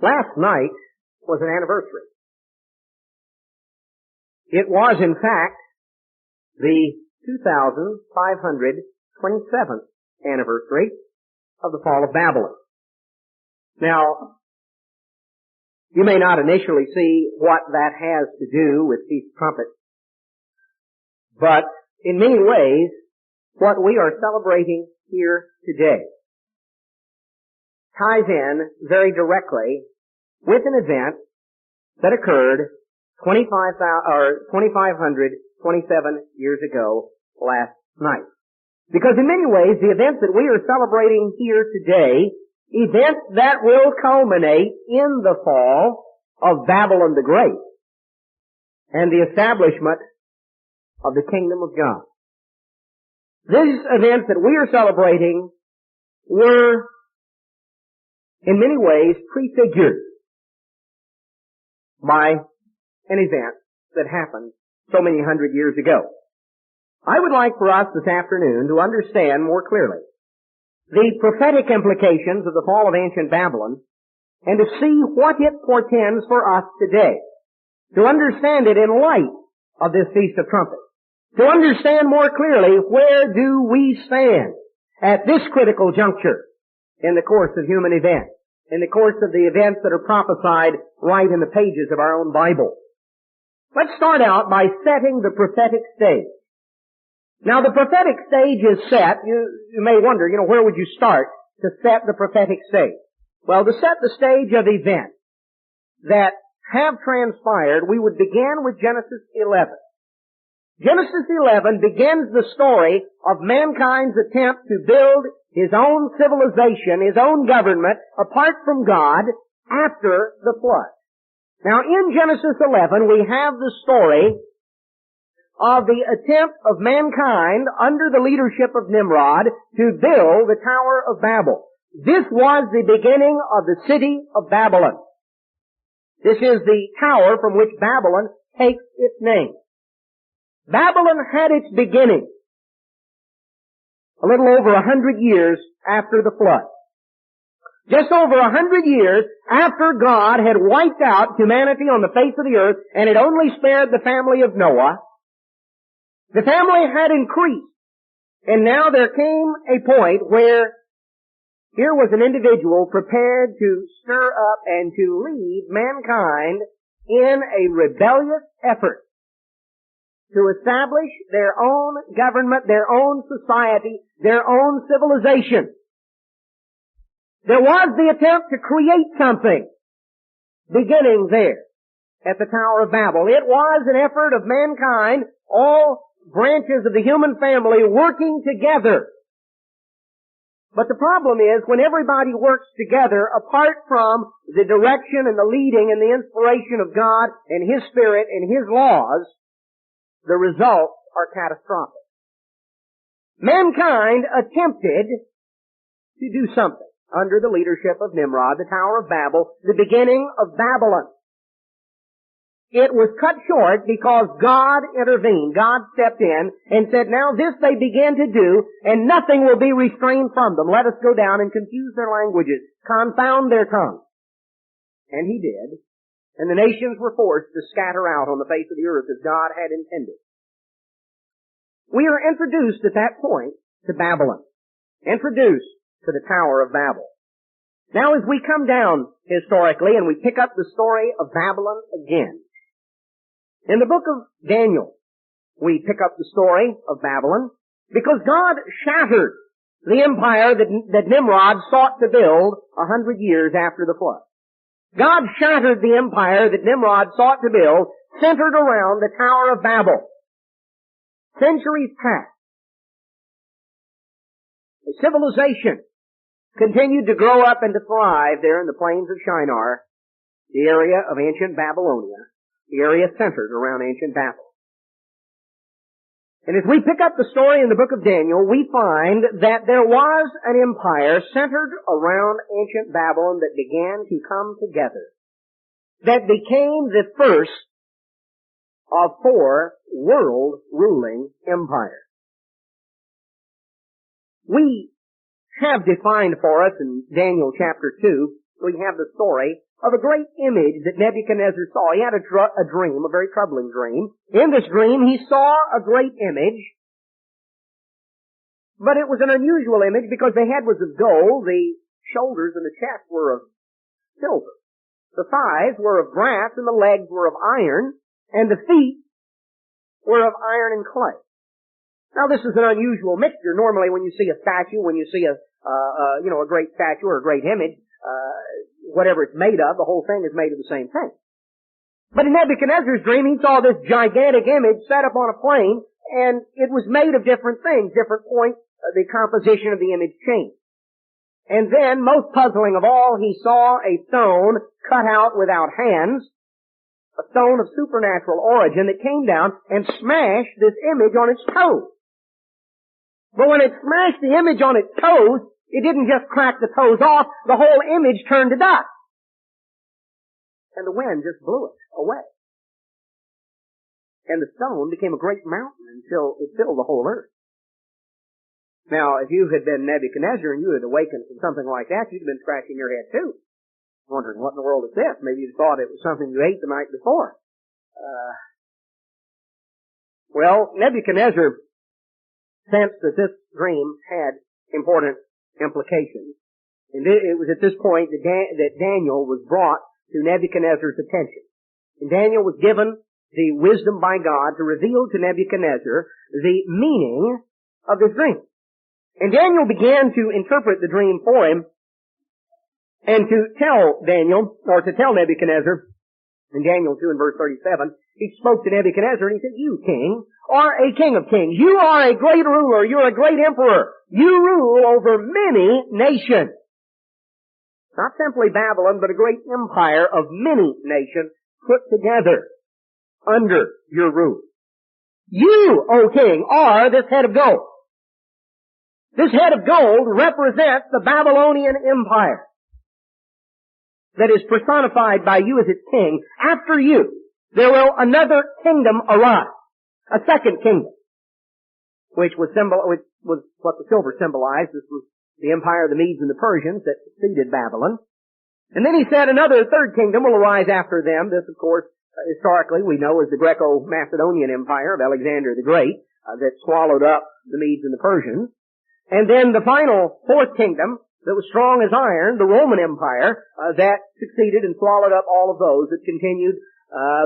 Last night was an anniversary. It was, in fact, the 2,527th anniversary of the fall of Babylon. Now, you may not initially see what that has to do with Feast of Trumpets, but in many ways, what we are celebrating here today ties in very directly with an event that occurred 2,527 years ago last night. Because in many ways, the events that we are celebrating here today, events that will culminate in the fall of Babylon the Great and the establishment of the kingdom of God. These events that we are celebrating were in many ways prefigured by an event that happened so many hundred years ago. I would like for us this afternoon to understand more clearly the prophetic implications of the fall of ancient Babylon and to see what it portends for us today. To understand it in light of this Feast of Trumpets. To understand more clearly where do we stand at this critical juncture in the course of human events, in the course of the events that are prophesied right in the pages of our own Bible. Let's start out by setting the prophetic stage. Now the prophetic stage is set. You may wonder, where would you start to set the prophetic stage? Well, to set the stage of events that have transpired, we would begin with Genesis 11. Genesis 11 begins the story of mankind's attempt to build his own civilization, his own government, apart from God, after the flood. Now in Genesis 11 we have the story of the attempt of mankind under the leadership of Nimrod to build the Tower of Babel. This was the beginning of the city of Babylon. This is the tower from which Babylon takes its name. Babylon had its beginning a little over 100 years after the flood. Just over 100 years after God had wiped out humanity on the face of the earth and had only spared the family of Noah, the family had increased. And now there came a point where here was an individual prepared to stir up and to lead mankind in a rebellious effort to establish their own government, their own society, their own civilization. There was the attempt to create something beginning there at the Tower of Babel. It was an effort of mankind, all branches of the human family working together. But the problem is, when everybody works together, apart from the direction and the leading and the inspiration of God and His Spirit and His laws, the results are catastrophic. Mankind attempted to do something under the leadership of Nimrod, the Tower of Babel, the beginning of Babylon. It was cut short because God intervened. God stepped in and said, now this they begin to do, and nothing will be restrained from them. Let us go down and confuse their languages, confound their tongues. And He did. And the nations were forced to scatter out on the face of the earth as God had intended. We are introduced at that point to Babylon. Introduced to the Tower of Babel. Now as we come down historically and we pick up the story of Babylon again, in the book of Daniel, we pick up the story of Babylon because God shattered the empire that Nimrod sought to build 100 years after the flood. God shattered the empire that Nimrod sought to build centered around the Tower of Babel. Centuries passed. A civilization continued to grow up and to thrive there in the plains of Shinar, the area of ancient Babylonia, the area centered around ancient Babel. And as we pick up the story in the book of Daniel, we find that there was an empire centered around ancient Babylon that began to come together, that became the first of 4 world-ruling empires. We have defined for us in Daniel chapter 2 we have the story of a great image that Nebuchadnezzar saw. He had a dream, a very troubling dream. In this dream, he saw a great image, but it was an unusual image because the head was of gold, the shoulders and the chest were of silver. The thighs were of brass and the legs were of iron, and the feet were of iron and clay. Now this is an unusual mixture. Normally when you see a statue, when you see a great statue or a great image, whatever it's made of, the whole thing is made of the same thing. But in Nebuchadnezzar's dream, he saw this gigantic image set up on a plane, and it was made of different things. Different points, the composition of the image changed. And then, most puzzling of all, he saw a stone cut out without hands, a stone of supernatural origin that came down and smashed this image on its toes. But when it smashed the image on its toes, it didn't just crack the toes off, the whole image turned to dust. And the wind just blew it away. And the stone became a great mountain until it filled the whole earth. Now, if you had been Nebuchadnezzar and you had awakened from something like that, you'd have been scratching your head too, wondering what in the world is this? Maybe you thought it was something you ate the night before. Nebuchadnezzar sensed that this dream had important implications. And it was at this point that Daniel was brought to Nebuchadnezzar's attention. And Daniel was given the wisdom by God to reveal to Nebuchadnezzar the meaning of this dream. And Daniel began to interpret the dream for him and to tell Nebuchadnezzar, in Daniel 2 and verse 37, he spoke to Nebuchadnezzar and he said, "You, king, are a king of kings. You are a great ruler. You're a great emperor. You rule over many nations." Not simply Babylon, but a great empire of many nations put together under your rule. You, O king, are this head of gold. This head of gold represents the Babylonian Empire that is personified by you as its king. After you, there will another kingdom arise, a second kingdom, which was what the silver symbolized. This was the empire of the Medes and the Persians that succeeded Babylon. And then he said another third kingdom will arise after them. This, of course, historically we know as the Greco-Macedonian Empire of Alexander the Great, that swallowed up the Medes and the Persians. And then the final fourth kingdom that was strong as iron, the Roman Empire, that succeeded and swallowed up all of those that continued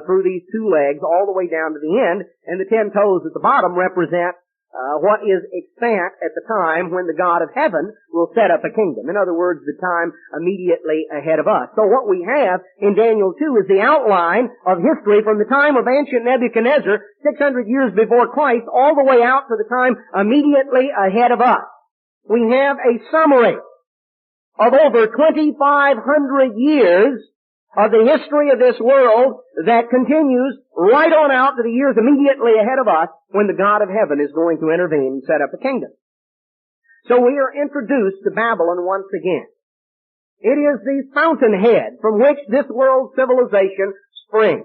through these two legs all the way down to the end. And the 10 toes at the bottom represent what is extant at the time when the God of heaven will set up a kingdom. In other words, the time immediately ahead of us. So what we have in Daniel 2 is the outline of history from the time of ancient Nebuchadnezzar, 600 years before Christ, all the way out to the time immediately ahead of us. We have a summary of over 2,500 years of the history of this world that continues right on out to the years immediately ahead of us when the God of heaven is going to intervene and set up a kingdom. So we are introduced to Babylon once again. It is the fountainhead from which this world civilization springs.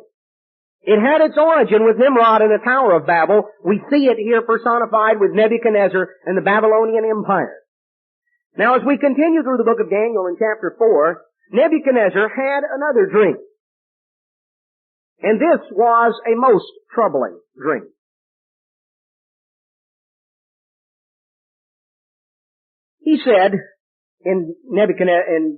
It had its origin with Nimrod in the Tower of Babel. We see it here personified with Nebuchadnezzar and the Babylonian Empire. Now as we continue through the book of Daniel in chapter 4, Nebuchadnezzar had another dream. And this was a most troubling dream. He said in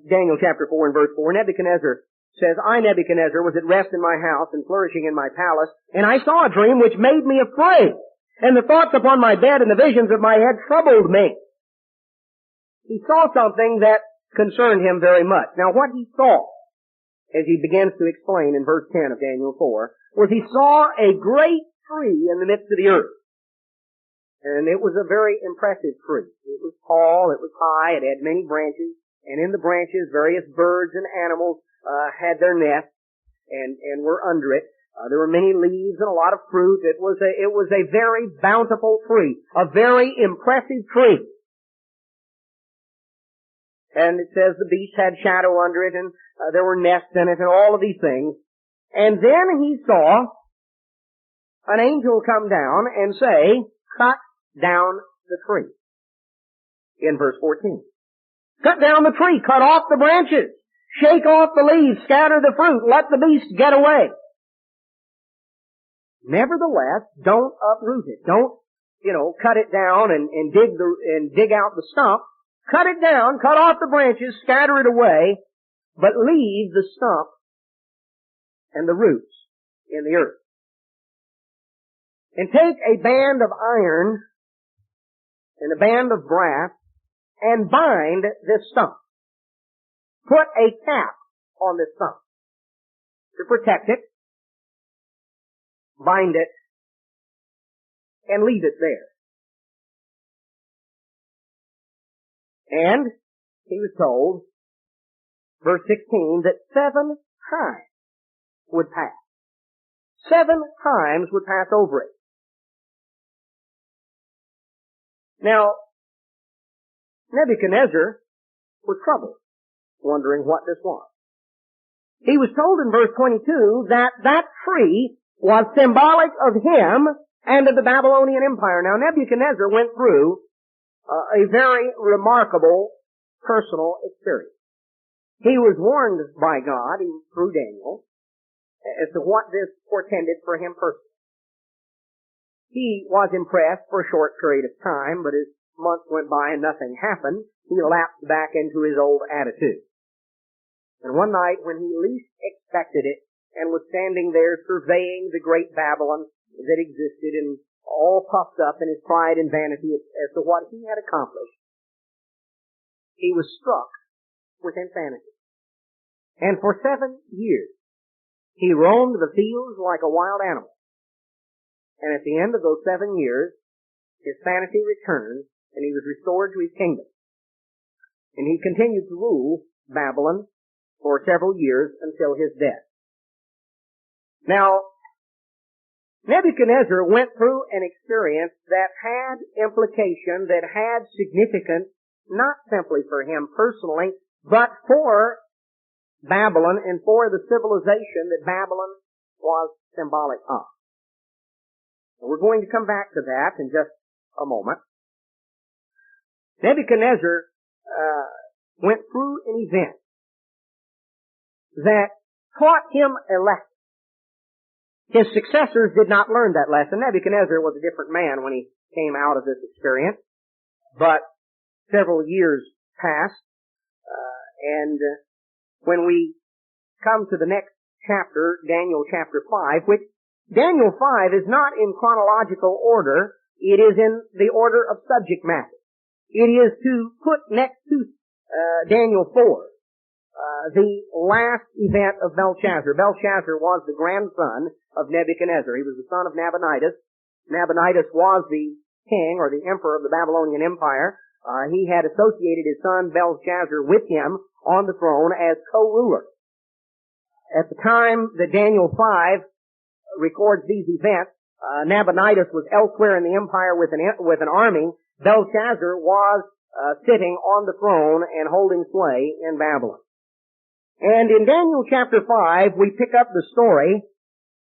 Daniel chapter 4 and verse 4, Nebuchadnezzar says, "I, Nebuchadnezzar, was at rest in my house and flourishing in my palace, and I saw a dream which made me afraid, and the thoughts upon my bed and the visions of my head troubled me." He saw something that concerned him very much. Now what he saw, as he begins to explain in verse 10 of Daniel 4, was he saw a great tree in the midst of the earth. And it was a very impressive tree. It was tall, it was high, it had many branches, and in the branches various birds and animals had their nests and were under it. There were many leaves and a lot of fruit. It was a very bountiful tree, a very impressive tree. And it says the beast had shadow under it, and there were nests in it, and all of these things. And then he saw an angel come down and say, "Cut down the tree." In verse 14. Cut down the tree, cut off the branches. Shake off the leaves, scatter the fruit, let the beasts get away. Nevertheless, don't uproot it. Don't, cut it down and dig out the stump. Cut it down, cut off the branches, scatter it away, but leave the stump and the roots in the earth. And take a band of iron and a band of brass and bind this stump. Put a cap on this stump to protect it. Bind it and leave it there. And he was told, verse 16, that 7 times would pass. 7 times would pass over it. Now, Nebuchadnezzar was troubled, wondering what this was. He was told in verse 22 that that tree was symbolic of him and of the Babylonian Empire. Now, Nebuchadnezzar went through a very remarkable personal experience. He was warned by God through Daniel as to what this portended for him personally. He was impressed for a short period of time, but as months went by and nothing happened, he lapsed back into his old attitude. And one night, when he least expected it, and was standing there surveying the great Babylon that existed and all puffed up in his pride and vanity as to what he had accomplished, he was struck with insanity. And for 7 years, he roamed the fields like a wild animal. And at the end of those 7 years, his sanity returned and he was restored to his kingdom. And he continued to rule Babylon for several years until his death. Now, Nebuchadnezzar went through an experience that had implication, that had significance, not simply for him personally, but for Babylon and for the civilization that Babylon was symbolic of. We're going to come back to that in just a moment. Nebuchadnezzar went through an event that taught him a lesson. His successors did not learn that lesson. Nebuchadnezzar was a different man when he came out of this experience. But several years passed, and when we come to the next chapter, Daniel chapter 5, which Daniel 5 is not in chronological order, it is in the order of subject matter. It is to put next to Daniel 4, the last event of Belshazzar. Belshazzar was the grandson of Nebuchadnezzar. He was the son of Nabonidus. Nabonidus was the king or the emperor of the Babylonian Empire. He had associated his son Belshazzar with him on the throne as co-ruler. At the time that Daniel 5 records these events, Nabonidus was elsewhere in the empire with an army. Belshazzar was sitting on the throne and holding sway in Babylon. And in Daniel chapter 5, we pick up the story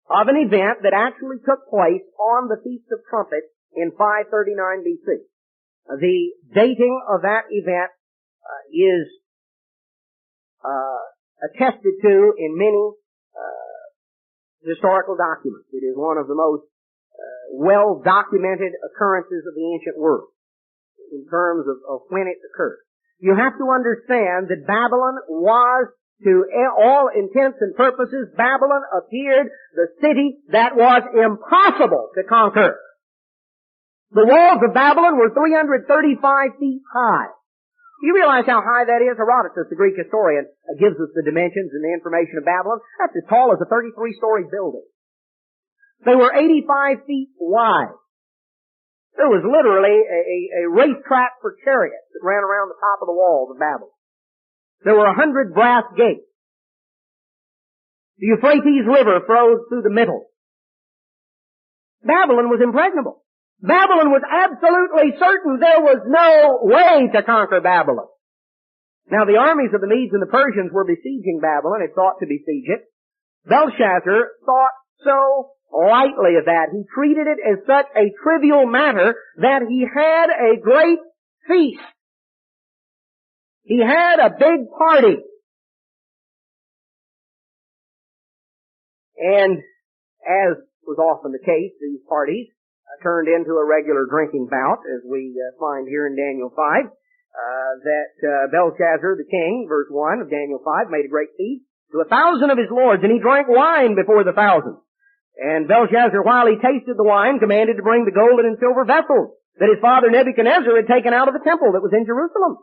of an event that actually took place on the Feast of Trumpets in 539 BC. The dating of that event is attested to in many historical documents. It is one of the most well-documented occurrences of the ancient world in terms of when it occurred. You have to understand that Babylon was, to all intents and purposes, Babylon appeared the city that was impossible to conquer. The walls of Babylon were 335 feet high. You realize how high that is? Herodotus, the Greek historian, gives us the dimensions and the information of Babylon. That's as tall as a 33-story building. They were 85 feet wide. There was literally a racetrack for chariots that ran around the top of the walls of Babylon. There were 100 brass gates. The Euphrates River flows through the middle. Babylon was impregnable. Babylon was absolutely certain there was no way to conquer Babylon. Now the armies of the Medes and the Persians were besieging Babylon. It sought to besiege it. Belshazzar thought so lightly of that. He treated it as such a trivial matter that he had a great feast. He had a big party. And as was often the case, these parties turned into a regular drinking bout, as we find here in Daniel 5, that Belshazzar the king, verse 1 of Daniel 5, made a great feast to 1,000 of his lords, and he drank wine before the 1,000. And Belshazzar, while he tasted the wine, commanded to bring the golden and silver vessels that his father Nebuchadnezzar had taken out of the temple that was in Jerusalem.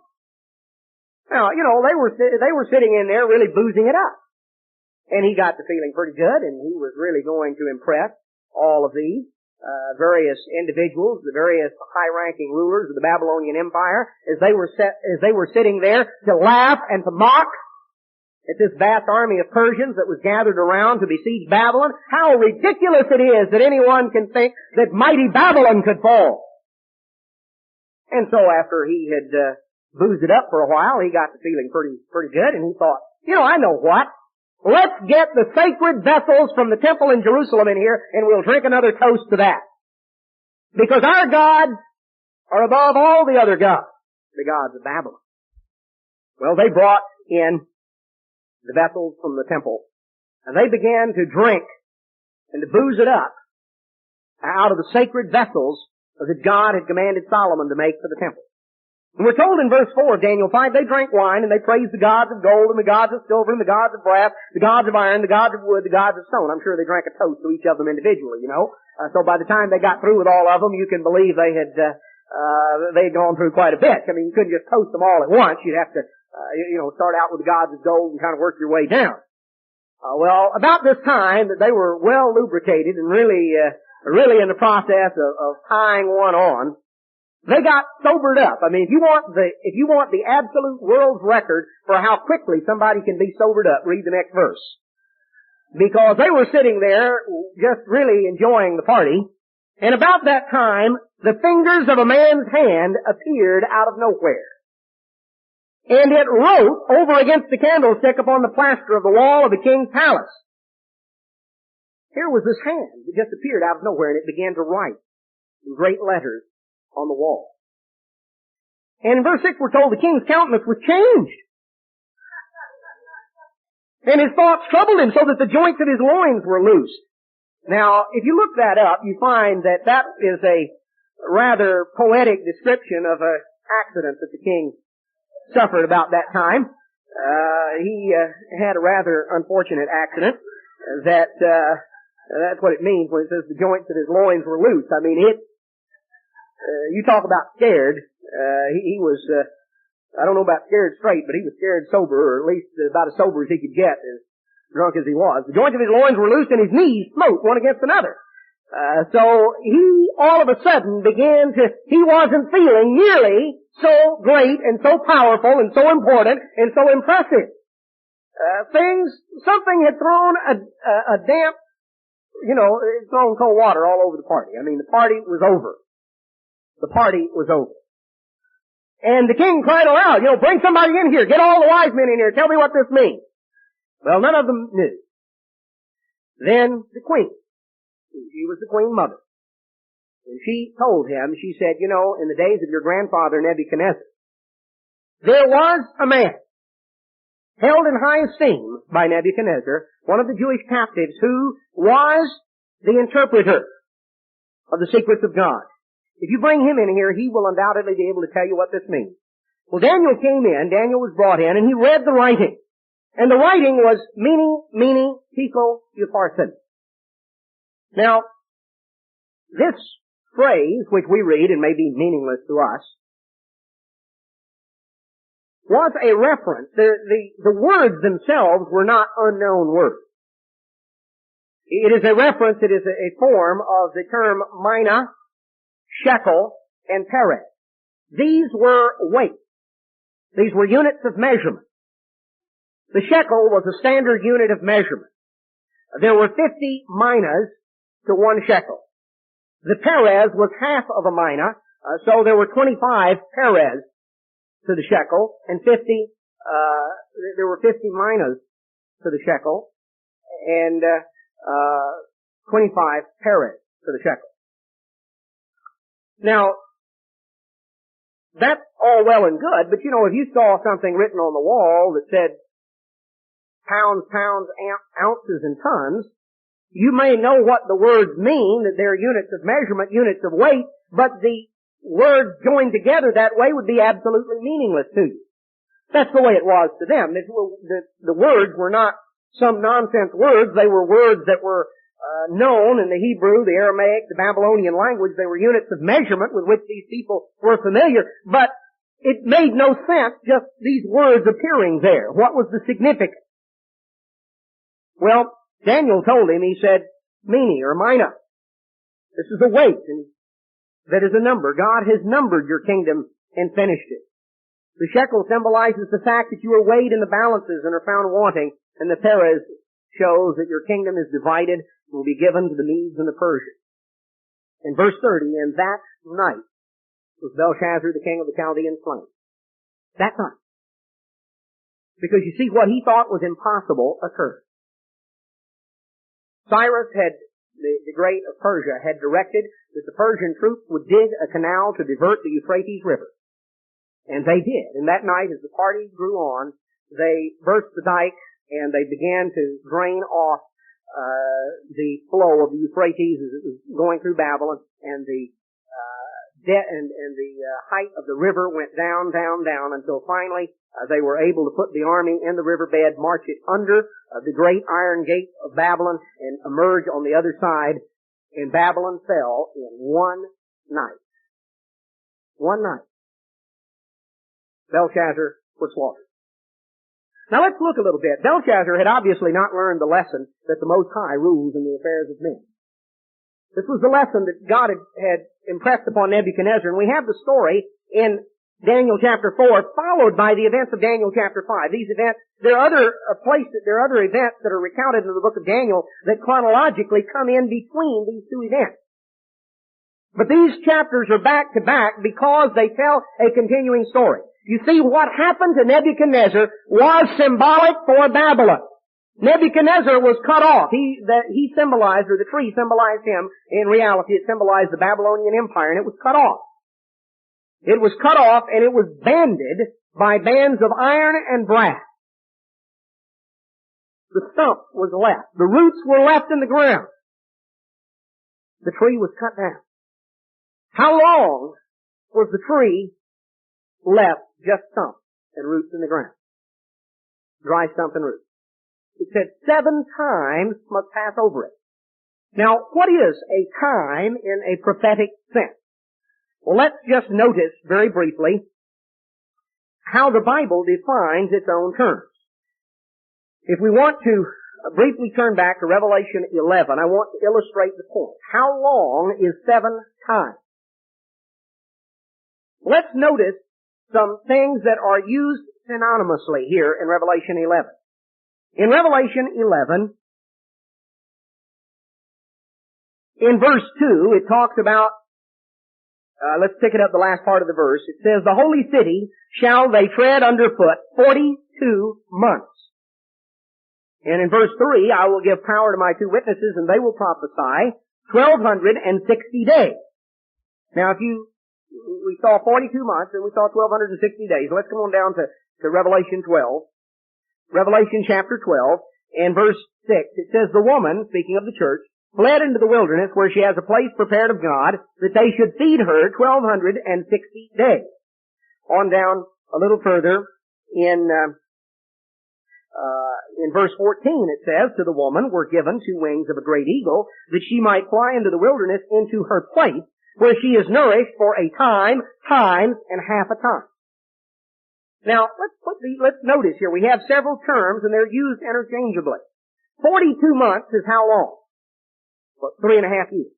Now, they were sitting in there really boozing it up. And he got to feeling pretty good, and he was really going to impress all of these various individuals, the various high-ranking rulers of the Babylonian Empire, as they were sitting there to laugh and to mock at this vast army of Persians that was gathered around to besiege Babylon. How ridiculous it is that anyone can think that mighty Babylon could fall. And so after he had boozed it up for a while, he got to feeling pretty good, and he thought, I know what? Let's get the sacred vessels from the temple in Jerusalem in here, and we'll drink another toast to that. Because our gods are above all the other gods, the gods of Babylon. Well, they brought in the vessels from the temple, and they began to drink and to booze it up out of the sacred vessels that God had commanded Solomon to make for the temple. And we're told in verse 4 of Daniel 5, they drank wine and they praised the gods of gold and the gods of silver and the gods of brass, the gods of iron, the gods of wood, the gods of stone. I'm sure they drank a toast to each of them individually, So by the time they got through with all of them, you can believe they had gone through quite a bit. I mean, you couldn't just toast them all at once. You'd have to, start out with the gods of gold and kind of work your way down. Well, about this time that they were well lubricated and really in the process of tying one on, they got sobered up. I mean, if you want the absolute world's record for how quickly somebody can be sobered up, read the next verse. Because they were sitting there just really enjoying the party, and about that time, the fingers of a man's hand appeared out of nowhere. And it wrote over against the candlestick upon the plaster of the wall of the king's palace. Here was this hand that just appeared out of nowhere, and it began to write in great letters on the wall. And in verse 6 we're told the king's countenance was changed. And his thoughts troubled him so that the joints of his loins were loosed. Now, if you look that up, you find that is a rather poetic description of an accident that the king suffered about that time. He had a rather unfortunate accident that's what it means when it says the joints of his loins were loosed. I mean, you talk about scared. He was, I don't know about scared straight, but he was scared sober, or at least about as sober as he could get, as drunk as he was. The joints of his loins were loosed and his knees smote one against another. So he all of a sudden he wasn't feeling nearly so great and so powerful and so important and so impressive. Something had thrown a damp, it thrown cold water all over the party. I mean, the party was over. The party was over. And the king cried aloud, bring somebody in here, get all the wise men in here, tell me what this means. Well, none of them knew. Then the queen, she was the queen mother, and she told him, she said, in the days of your grandfather Nebuchadnezzar, there was a man held in high esteem by Nebuchadnezzar, one of the Jewish captives, who was the interpreter of the secrets of God. If you bring him in here, he will undoubtedly be able to tell you what this means. Well, Daniel came in, Daniel was brought in, and he read the writing. And the writing was mene, tekel, upharsin. Now, this phrase, which we read and may be meaningless to us, was a reference. The words themselves were not unknown words. It is a reference, it is a form of the term mina, shekel, and perez. These were weights. These were units of measurement. The shekel was a standard unit of measurement. There were 50 minas to one shekel. The perez was half of a mina, so there were 25 perez to the shekel, and there were 50 minas to the shekel, and 25 perez to the shekel. Now, that's all well and good, but if you saw something written on the wall that said pounds, ounces, and tons, You may know what the words mean, that they're units of measurement, units of weight, but the words joined together that way would be absolutely meaningless to you. That's the way it was to them. The words were not some nonsense words. They were words that were known in the Hebrew, the Aramaic, the Babylonian language. They were units of measurement with which these people were familiar. But it made no sense just these words appearing there. What was the significance? Well, Daniel told him, he said, Mene or Mina. This is a weight, and that is a number. God has numbered your kingdom and finished it. The shekel symbolizes the fact that you are weighed in the balances and are found wanting, and the Perez shows that your kingdom is divided and will be given to the Medes and the Persians. In verse 30, in that night was Belshazzar, the king of the Chaldeans, slain. That night. Because you see, what he thought was impossible occurred. Cyrus the great of Persia, had directed that the Persian troops would dig a canal to divert the Euphrates River. And they did. And that night, as the party grew on, they burst the dike and they began to drain off the flow of the Euphrates as it was going through Babylon, and the height of the river went down, down, down until finally they were able to put the army in the riverbed, march it under the great iron gate of Babylon, and emerge on the other side. And Babylon fell in one night. One night. Belshazzar was slaughtered. Now let's look a little bit. Belshazzar had obviously not learned the lesson that the Most High rules in the affairs of men. This was the lesson that God had impressed upon Nebuchadnezzar, and we have the story in Daniel chapter 4, followed by the events of Daniel chapter 5. These events, there are other events that are recounted in the book of Daniel that chronologically come in between these two events. But these chapters are back to back because they tell a continuing story. You see, what happened to Nebuchadnezzar was symbolic for Babylon. Nebuchadnezzar was cut off. He symbolized, or the tree symbolized him. In reality, it symbolized the Babylonian Empire, and it was cut off. It was cut off, and it was banded by bands of iron and brass. The stump was left. The roots were left in the ground. The tree was cut down. How long was the tree left just stump and roots in the ground? Dry stump and roots. It said 7 times must pass over it. Now, what is a time in a prophetic sense? Well, let's just notice very briefly how the Bible defines its own terms. If we want to briefly turn back to Revelation 11, I want to illustrate the point. How long is 7 times? Let's notice some things that are used synonymously here in Revelation 11. In Revelation 11, in verse 2, it talks about, let's pick it up the last part of the verse. It says, the holy city shall they tread underfoot 42 months. And in verse 3, I will give power to my 2 witnesses, and they will prophesy 1,260 days. Now, we saw 42 months, and we saw 1,260 days. Let's come on down to Revelation 12. Revelation chapter 12, and verse 6, it says, the woman, speaking of the church, fled into the wilderness where she has a place prepared of God, that they should feed her 1,260 days. On down a little further, in verse 14 it says, to the woman were given 2 wings of a great eagle, that she might fly into the wilderness into her place, where she is nourished for a time, times, and half a time. Now, let's notice here, we have several terms and they're used interchangeably. 42 months is how long? Well, 3.5 years.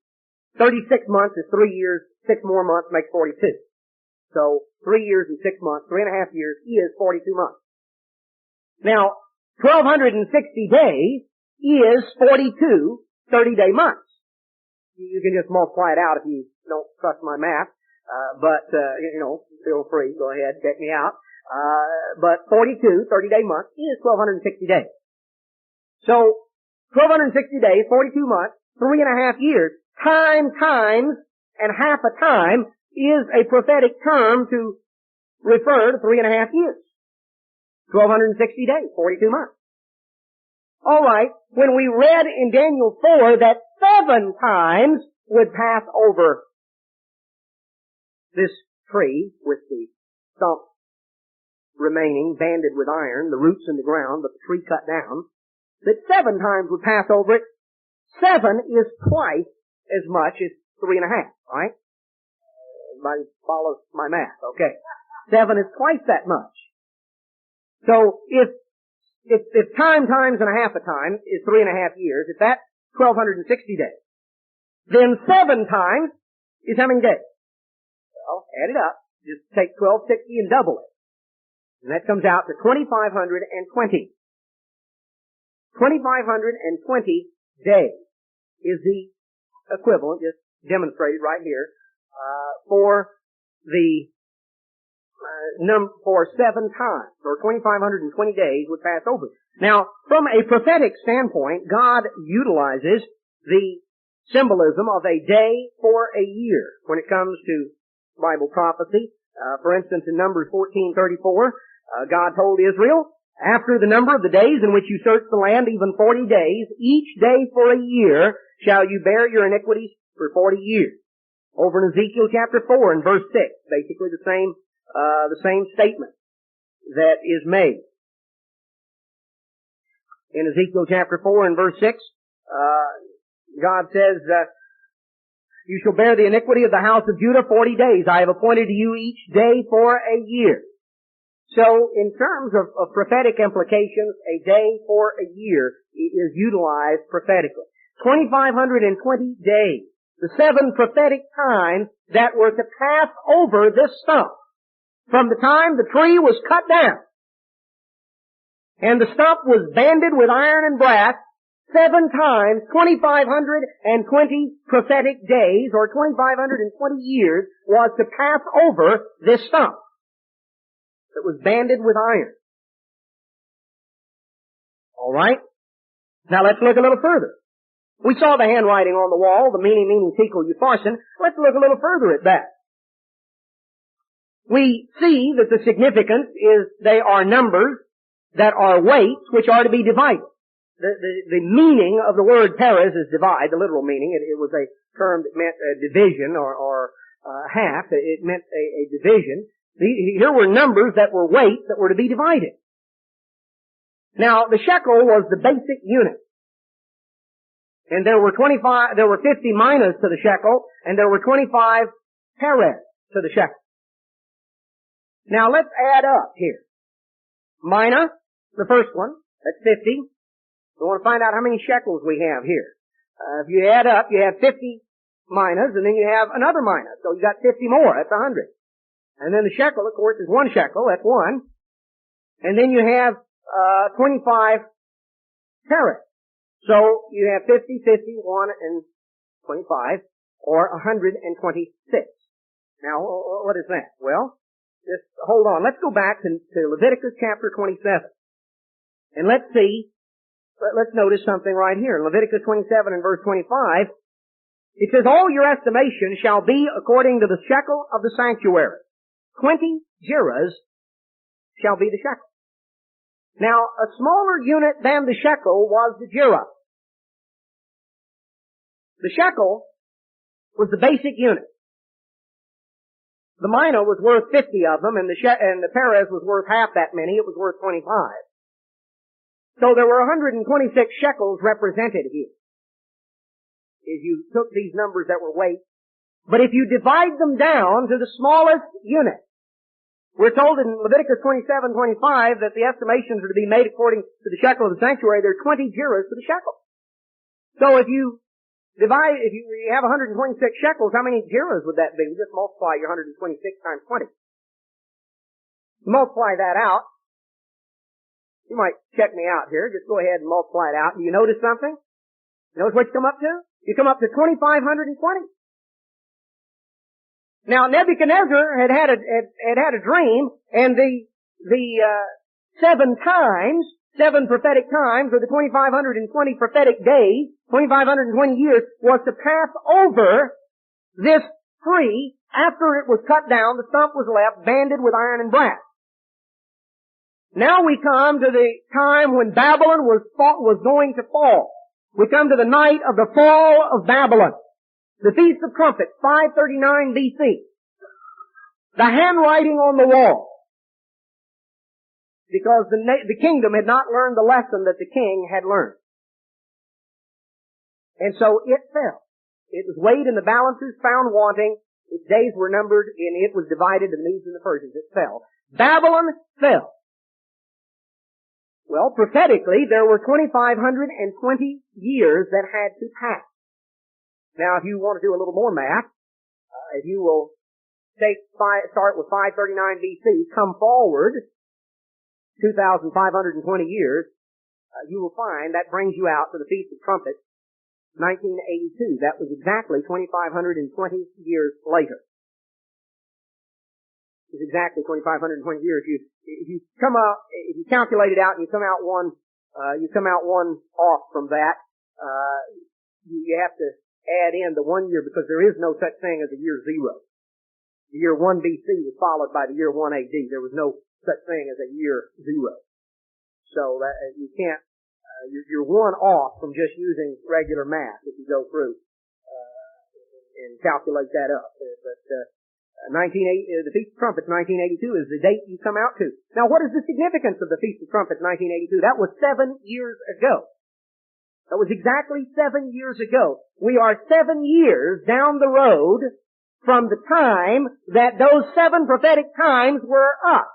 36 months is 3 years, 6 more months makes 42. So, 3 years and 6 months, 3.5 years is 42 months. Now, 1,260 days is 42 30-day months. You can just multiply it out if you don't trust my math, but feel free, go ahead, check me out. But 42 30-day months is 1,260 days. So, 1,260 days, 42 months, 3.5 years, times, and half a time is a prophetic term to refer to 3.5 years. 1,260 days, 42 months. All right, when we read in Daniel 4 that 7 times would pass over this tree with the stump remaining, banded with iron, the roots in the ground, but the tree cut down, that 7 times would pass over it. 7 is twice as much as 3.5, right? Everybody follows my math, okay. 7 is twice that much. So if time times and a half a time is 3.5 years, if that's 1,260 days, then 7 times is how many days? Well, add it up. Just take 1,260 and double it. And that comes out to 2,520. 2,520 days is the equivalent, just demonstrated right here, for the for 7 times, or 2,520 days would pass over. Now, from a prophetic standpoint, God utilizes the symbolism of a day for a year when it comes to Bible prophecy. For instance, in Numbers 14:34, God told Israel, after the number of the days in which you search the land, even 40 days, each day for a year shall you bear your iniquities for 40 years. Over in Ezekiel chapter 4 and verse 6, basically the same statement that is made. In Ezekiel chapter 4 and verse 6, God says, you shall bear the iniquity of the house of Judah 40 days. I have appointed to you each day for a year. So, in terms of prophetic implications, a day for a year is utilized prophetically. 2,520 days. The 7 prophetic times that were to pass over this stump. From the time the tree was cut down, and the stump was banded with iron and brass, 7 times, 2,520 prophetic days, or 2,520 years, was to pass over this stump that was banded with iron. All right? Now let's look a little further. We saw the handwriting on the wall, the meaning, tekel, upharsin. Let's look a little further at that. We see that the significance is they are numbers that are weights which are to be divided. The meaning of the word Perez is divide, the literal meaning. It was a term that meant a division or half. It meant a division. Here were numbers that were weights that were to be divided. Now, the shekel was the basic unit. And there were 50 minas to the shekel, and there were 25 Perez to the shekel. Now, let's add up here. Mina, the first one, that's 50. We want to find out how many shekels we have here. If you add up, you have 50 minas, and then you have another mina. So you got 50 more, that's 100. And then the shekel, of course, is 1 shekel, that's 1. And then you have 25 Perez. So you have 50, 50, 1, and 25, or 126. Now, what is that? Well, just hold on. Let's go back to Leviticus chapter 27. And let's notice something right here. In Leviticus 27 and verse 25, it says, all your estimation shall be according to the shekel of the sanctuary. 20 gerahs shall be the shekel. Now, a smaller unit than the shekel was the gerah. The shekel was the basic unit. The mina was worth 50 of them, and the Perez was worth half that many. It was worth 25. So there were 126 shekels represented here. If you took these numbers that were weights, but if you divide them down to the smallest unit, we're told in Leviticus 27:25 that the estimations are to be made according to the shekel of the sanctuary. There are 20 gerahs to the shekel. So if you have 126 shekels, how many gerahs would that be? Just multiply your 126 times 20. Multiply that out. You might check me out here. Just go ahead and multiply it out. Do you notice something? Notice what you come up to? You come up to 2,520. Now, Nebuchadnezzar had had a dream, and the 7 prophetic times, or the 2,520 prophetic days, 2,520 years, was to pass over this tree after it was cut down. The stump was left banded with iron and brass. Now we come to the time when Babylon was going to fall. We come to the night of the fall of Babylon. The Feast of Trumpets, 539 BC. The handwriting on the wall. Because the kingdom had not learned the lesson that the king had learned. And so it fell. It was weighed in the balances, found wanting. Its days were numbered, and it was divided to the Medes and the Persians. It fell. Babylon fell. Well, prophetically, there were 2,520 years that had to pass. Now, if you want to do a little more math, if you will start with 539 BC, come forward 2,520 years, you will find that brings you out to the Feast of Trumpets, 1982. That was exactly 2,520 years later. It was exactly 2,520 years. If you calculate it out and you come out one off from that, you have to add in the 1 year because there is no such thing as a year zero. The year 1 BC was followed by the year 1 AD. There was no such thing as a year zero. So that you can't, you're one off from just using regular math if you go through and calculate that up. But the Feast of Trumpets 1982 is the date you come out to. Now, what is the significance of the Feast of Trumpets 1982? That was 7 years ago. That was exactly 7 years ago. We are 7 years down the road from the time that those 7 prophetic times were up.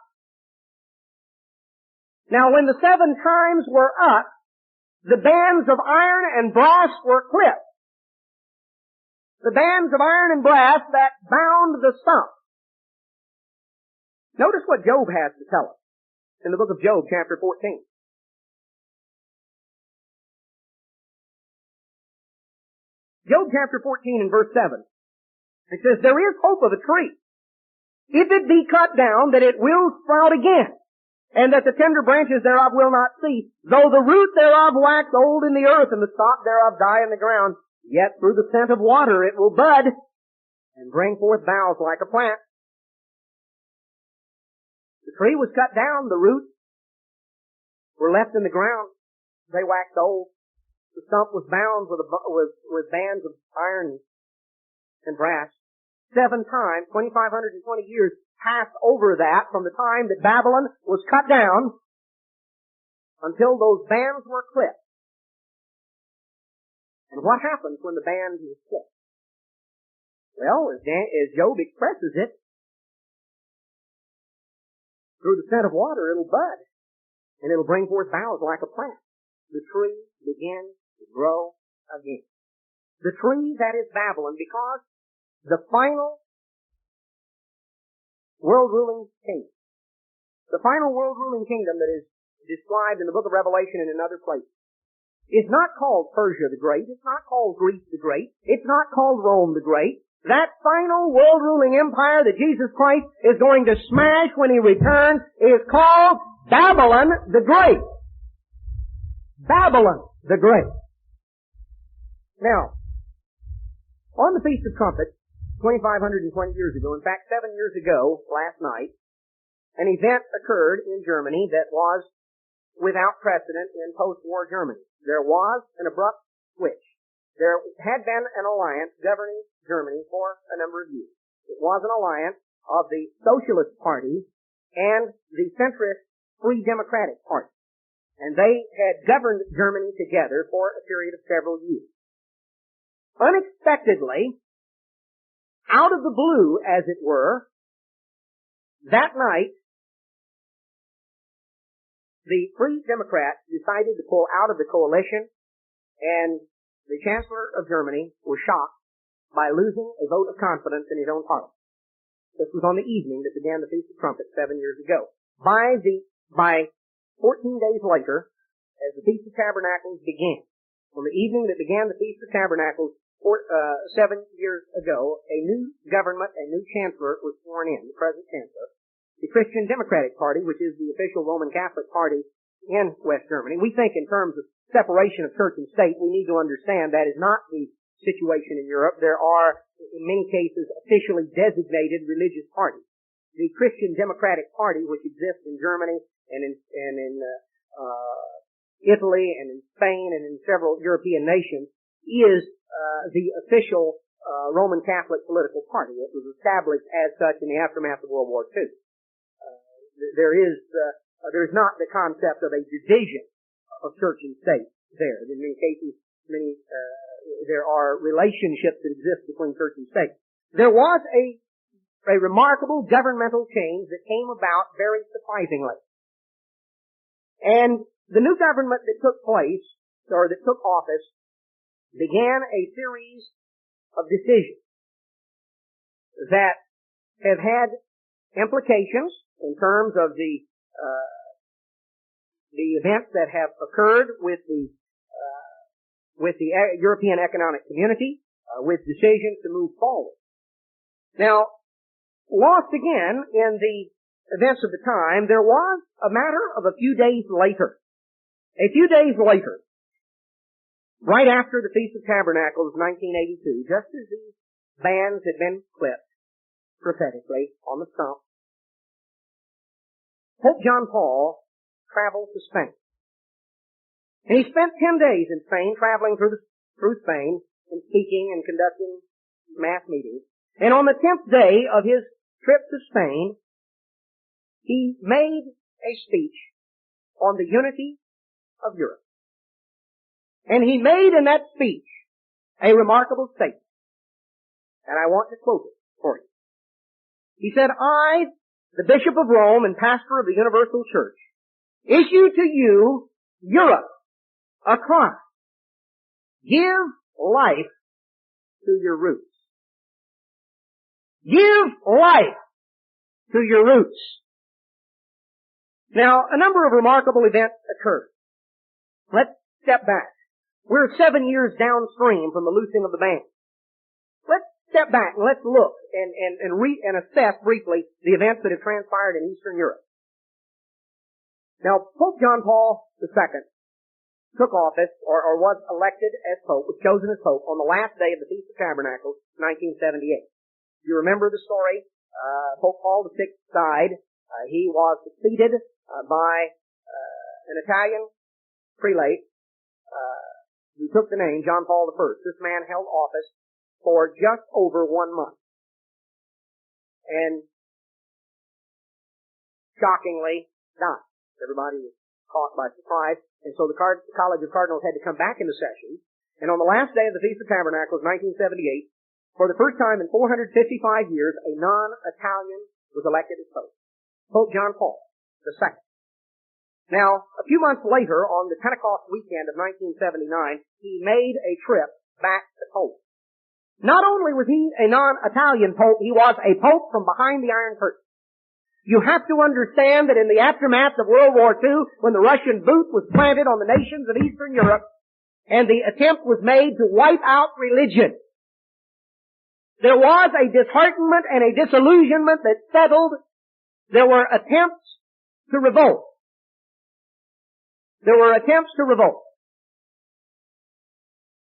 Now, when the 7 times were up, the bands of iron and brass were clipped. The bands of iron and brass that bound the stump. Notice what Job has to tell us in the book of Job, chapter 14. Job chapter 14 and verse 7. It says, there is hope of a tree. If it be cut down, that it will sprout again, and that the tender branches thereof will not cease. Though the root thereof wax old in the earth, and the stalk thereof die in the ground, yet through the scent of water it will bud, and bring forth boughs like a plant. The tree was cut down, the roots were left in the ground. They waxed old. The stump was bound with bands of iron and brass. 7 times, 2,520 years passed over that from the time that Babylon was cut down until those bands were clipped. And what happens when the band is clipped? Well, as Job expresses it, through the scent of water it'll bud, and it'll bring forth boughs like a plant. The tree begins to grow again. The tree that is Babylon, because the final world-ruling kingdom, the final world-ruling kingdom that is described in the book of Revelation and in other places, is not called Persia the Great, it's not called Greece the Great, it's not called Rome the Great. That final world-ruling empire that Jesus Christ is going to smash when He returns is called Babylon the Great. Babylon the Great. Now, on the Feast of Trumpets, 2,520 years ago, in fact 7 years ago, last night, an event occurred in Germany that was without precedent in post-war Germany. There was an abrupt switch. There had been an alliance governing Germany for a number of years. It was an alliance of the Socialist Party and the centrist Free Democratic Party. And they had governed Germany together for a period of several years. Unexpectedly, out of the blue, as it were, that night, the Free Democrats decided to pull out of the coalition, and the Chancellor of Germany was shocked by losing a vote of confidence in his own parliament. This was on the evening that began the Feast of Trumpets 7 years ago. By 14 days later, as the Feast of Tabernacles began, on the evening that began the Feast of Tabernacles 7 years ago, a new government, a new chancellor was sworn in, the present chancellor. The Christian Democratic Party, which is the official Roman Catholic Party in West Germany. We think in terms of separation of church and state, we need to understand that is not the situation in Europe. There are, in many cases, officially designated religious parties. The Christian Democratic Party, which exists in Germany and in Italy and in Spain and in several European nations, is the official Roman Catholic political party. It was established as such in the aftermath of World War II. There's not the concept of a division of church and state there. In many cases, there are relationships that exist between church and state. There was a remarkable governmental change that came about very surprisingly. And the new government that took place, or that took office, began a series of decisions that have had implications in terms of the events that have occurred with the European Economic Community, with decisions to move forward. Now, lost again in the events of the time, there was a matter of a few days later. A few days later, right after the Feast of Tabernacles, 1982, just as these bands had been clipped prophetically on the stump, Pope John Paul traveled to Spain. And he spent 10 days in Spain, traveling through Spain and speaking and conducting mass meetings. And on the 10th day of his trip to Spain, he made a speech on the unity of Europe. And he made in that speech a remarkable statement. And I want to quote it for you. He said, "I, the Bishop of Rome and pastor of the Universal Church, issue to you, Europe, a cry. Give life to your roots. Give life to your roots." Now, a number of remarkable events occurred. Let's step back. We're 7 years downstream from the loosing of the band. Let's step back and let's look and assess briefly the events that have transpired in Eastern Europe. Now, Pope John Paul II took office, or was elected as Pope, was chosen as Pope on the last day of the Feast of Tabernacles, 1978. You remember the story? Pope Paul VI died. He was succeeded by an Italian prelate who took the name John Paul I. This man held office for just over 1 month. And shockingly died. Everybody was caught by surprise. And so the College of Cardinals had to come back into session. And on the last day of the Feast of Tabernacles, 1978, for the first time in 455 years, a non-Italian was elected as Pope. Pope John Paul II. Now, a few months later, on the Pentecost weekend of 1979, he made a trip back to Poland. Not only was he a non-Italian Pope, he was a Pope from behind the Iron Curtain. You have to understand that in the aftermath of World War II, when the Russian boot was planted on the nations of Eastern Europe, and the attempt was made to wipe out religion, there was a disheartenment and a disillusionment that settled. There were attempts to revolt.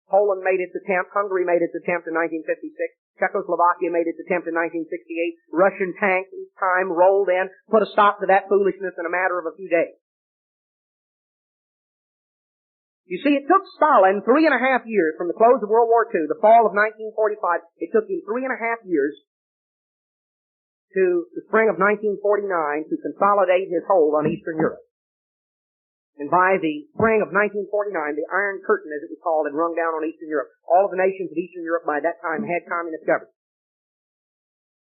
Poland made its attempt. Hungary made its attempt in 1956. Czechoslovakia made its attempt in 1968. Russian tanks each time rolled in, put a stop to that foolishness in a matter of a few days. You see, it took Stalin 3.5 years from the close of World War II, the fall of 1945. It took him 3.5 years to the spring of 1949 to consolidate his hold on Eastern Europe. And by the spring of 1949, the Iron Curtain, as it was called, had rung down on Eastern Europe. All of the nations of Eastern Europe by that time had communist governments.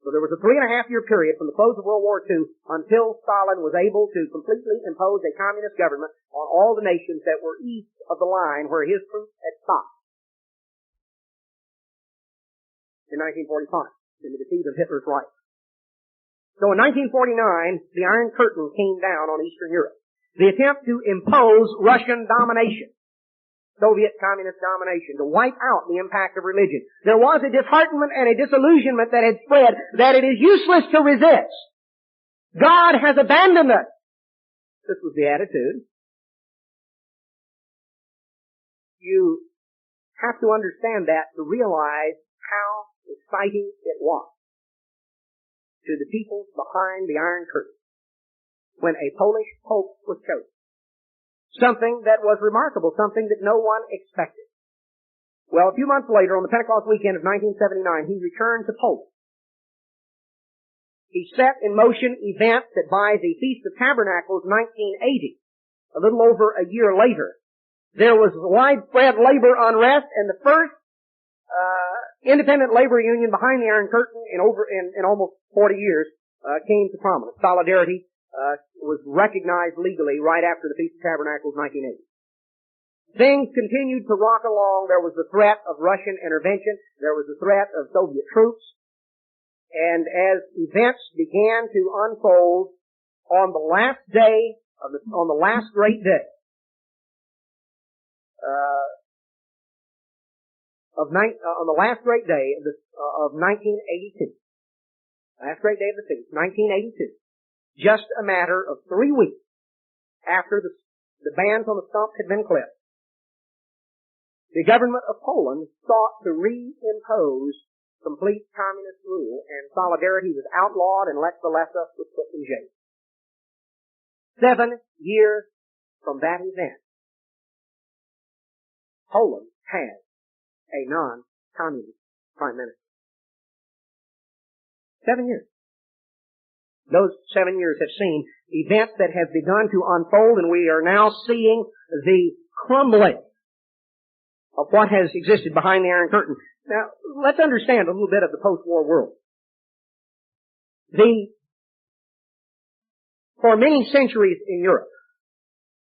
So there was a 3.5-year period from the close of World War II until Stalin was able to completely impose a communist government on all the nations that were east of the line where his troops had stopped. In 1945, in the defeat of Hitler's Reich. So in 1949, the Iron Curtain came down on Eastern Europe. The attempt to impose Russian domination, Soviet communist domination, to wipe out the impact of religion. There was a disheartenment and a disillusionment that had spread that it is useless to resist. God has abandoned us. This was the attitude. You have to understand that to realize how exciting it was to the people behind the Iron Curtain when a Polish Pope was chosen. Something that was remarkable, something that no one expected. Well, a few months later, on the Pentecost weekend of 1979, he returned to Poland. He set in motion events that by the Feast of Tabernacles 1980, a little over a year later, there was widespread labor unrest, and the first independent labor union behind the Iron Curtain in almost 40 years came to prominence. Solidarity was recognized legally right after the Feast of Tabernacles 1980. Things continued to rock along. There was the threat of Russian intervention. There was the threat of Soviet troops. And as events began to unfold on the last day on the last great day on the last great day of 1982, last great day of the feast, 1982, just a matter of 3 weeks after the bans on the stump had been clipped, the government of Poland sought to reimpose complete communist rule, and Solidarity was outlawed, and Lech Walesa was put in jail. 7 years from that event, Poland has a non-communist prime minister. 7 years. Those 7 years have seen events that have begun to unfold, and we are now seeing the crumbling of what has existed behind the Iron Curtain. Now, let's understand a little bit of the post-war world. For many centuries in Europe,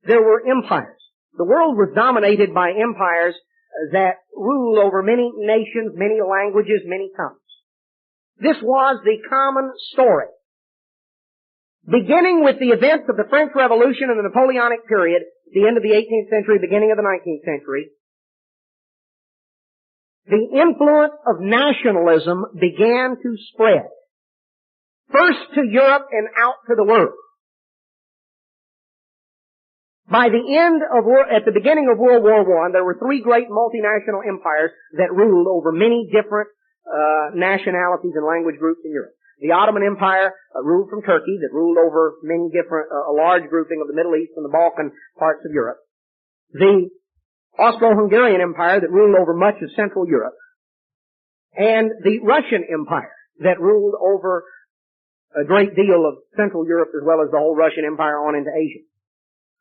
there were empires. The world was dominated by empires that ruled over many nations, many languages, many tongues. This was the common story. Beginning with the events of the French Revolution and the Napoleonic period, the end of the 18th century, beginning of the 19th century, the influence of nationalism began to spread. First to Europe and out to the world. At the beginning of World War I, there were 3 great multinational empires that ruled over many different nationalities and language groups in Europe. The Ottoman Empire ruled from Turkey, that ruled over many different, a large grouping of the Middle East and the Balkan parts of Europe. The Austro-Hungarian Empire that ruled over much of Central Europe. And the Russian Empire that ruled over a great deal of Central Europe as well as the whole Russian Empire on into Asia.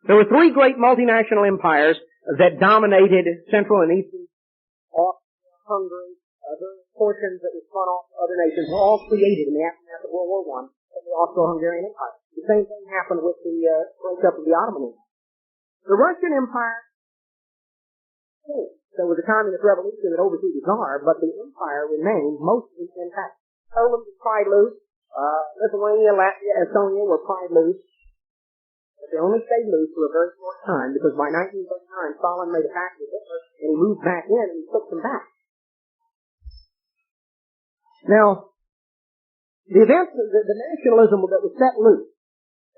There were 3 great multinational empires that dominated Central and Eastern Austria, Hungary, the portions that were spun off other nations were all created in the aftermath of World War I of the Austro-Hungarian Empire. The same thing happened with the breakup of the Ottoman Empire. The Russian Empire, there was a communist revolution that overthrew the Tsar, but the empire remained mostly intact. Poland was pried loose. Lithuania, Latvia, Estonia were pried loose. But they only stayed loose for a very short time, because by 1939, Stalin made a pact with Hitler, and he moved back in and he took them back. Now, the events, the nationalism that was set loose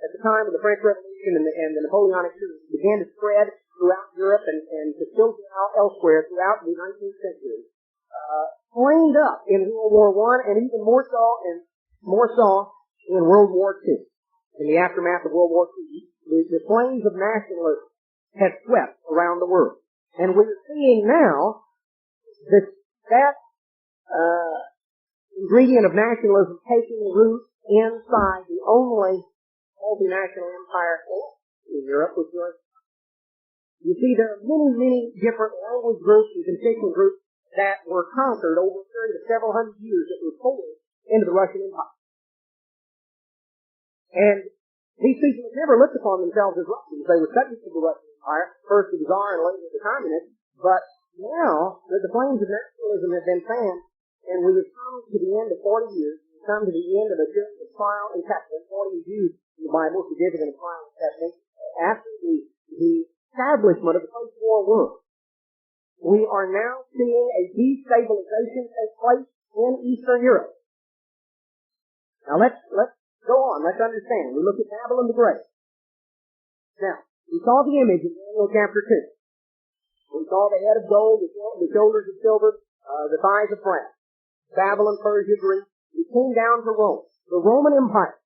at the time of the French Revolution and the Napoleonic period began to spread throughout Europe and to filter out elsewhere throughout the 19th century, flamed up in World War I and even more so in World War II. In the aftermath of World War II, the flames of nationalism have swept around the world. And we're seeing now that ingredient of nationalism taking root inside the only multinational empire in Europe, which was, you see, there are many, many different language groups and constituent groups that were conquered over a period of several hundred years that were forced into the Russian Empire. And these people had never looked upon themselves as Russians. They were subject to the Russian Empire, first the Tsar and later the Communists, but now that the flames of nationalism have been fanned, and we have come to the end of 40 years, we've come to the end of a period of trial and testing. 40 is used in the Bible, significant of trial and testing. After the establishment of the post-war world, we are now seeing a destabilization take place in Eastern Europe. Now let's go on. Let's understand. We look at Babylon the Great. Now, we saw the image in Daniel chapter 2. We saw the head of gold, the shoulders of silver, the thighs of brass. Babylon, Persia, Greece. We came down to Rome. The Roman Empire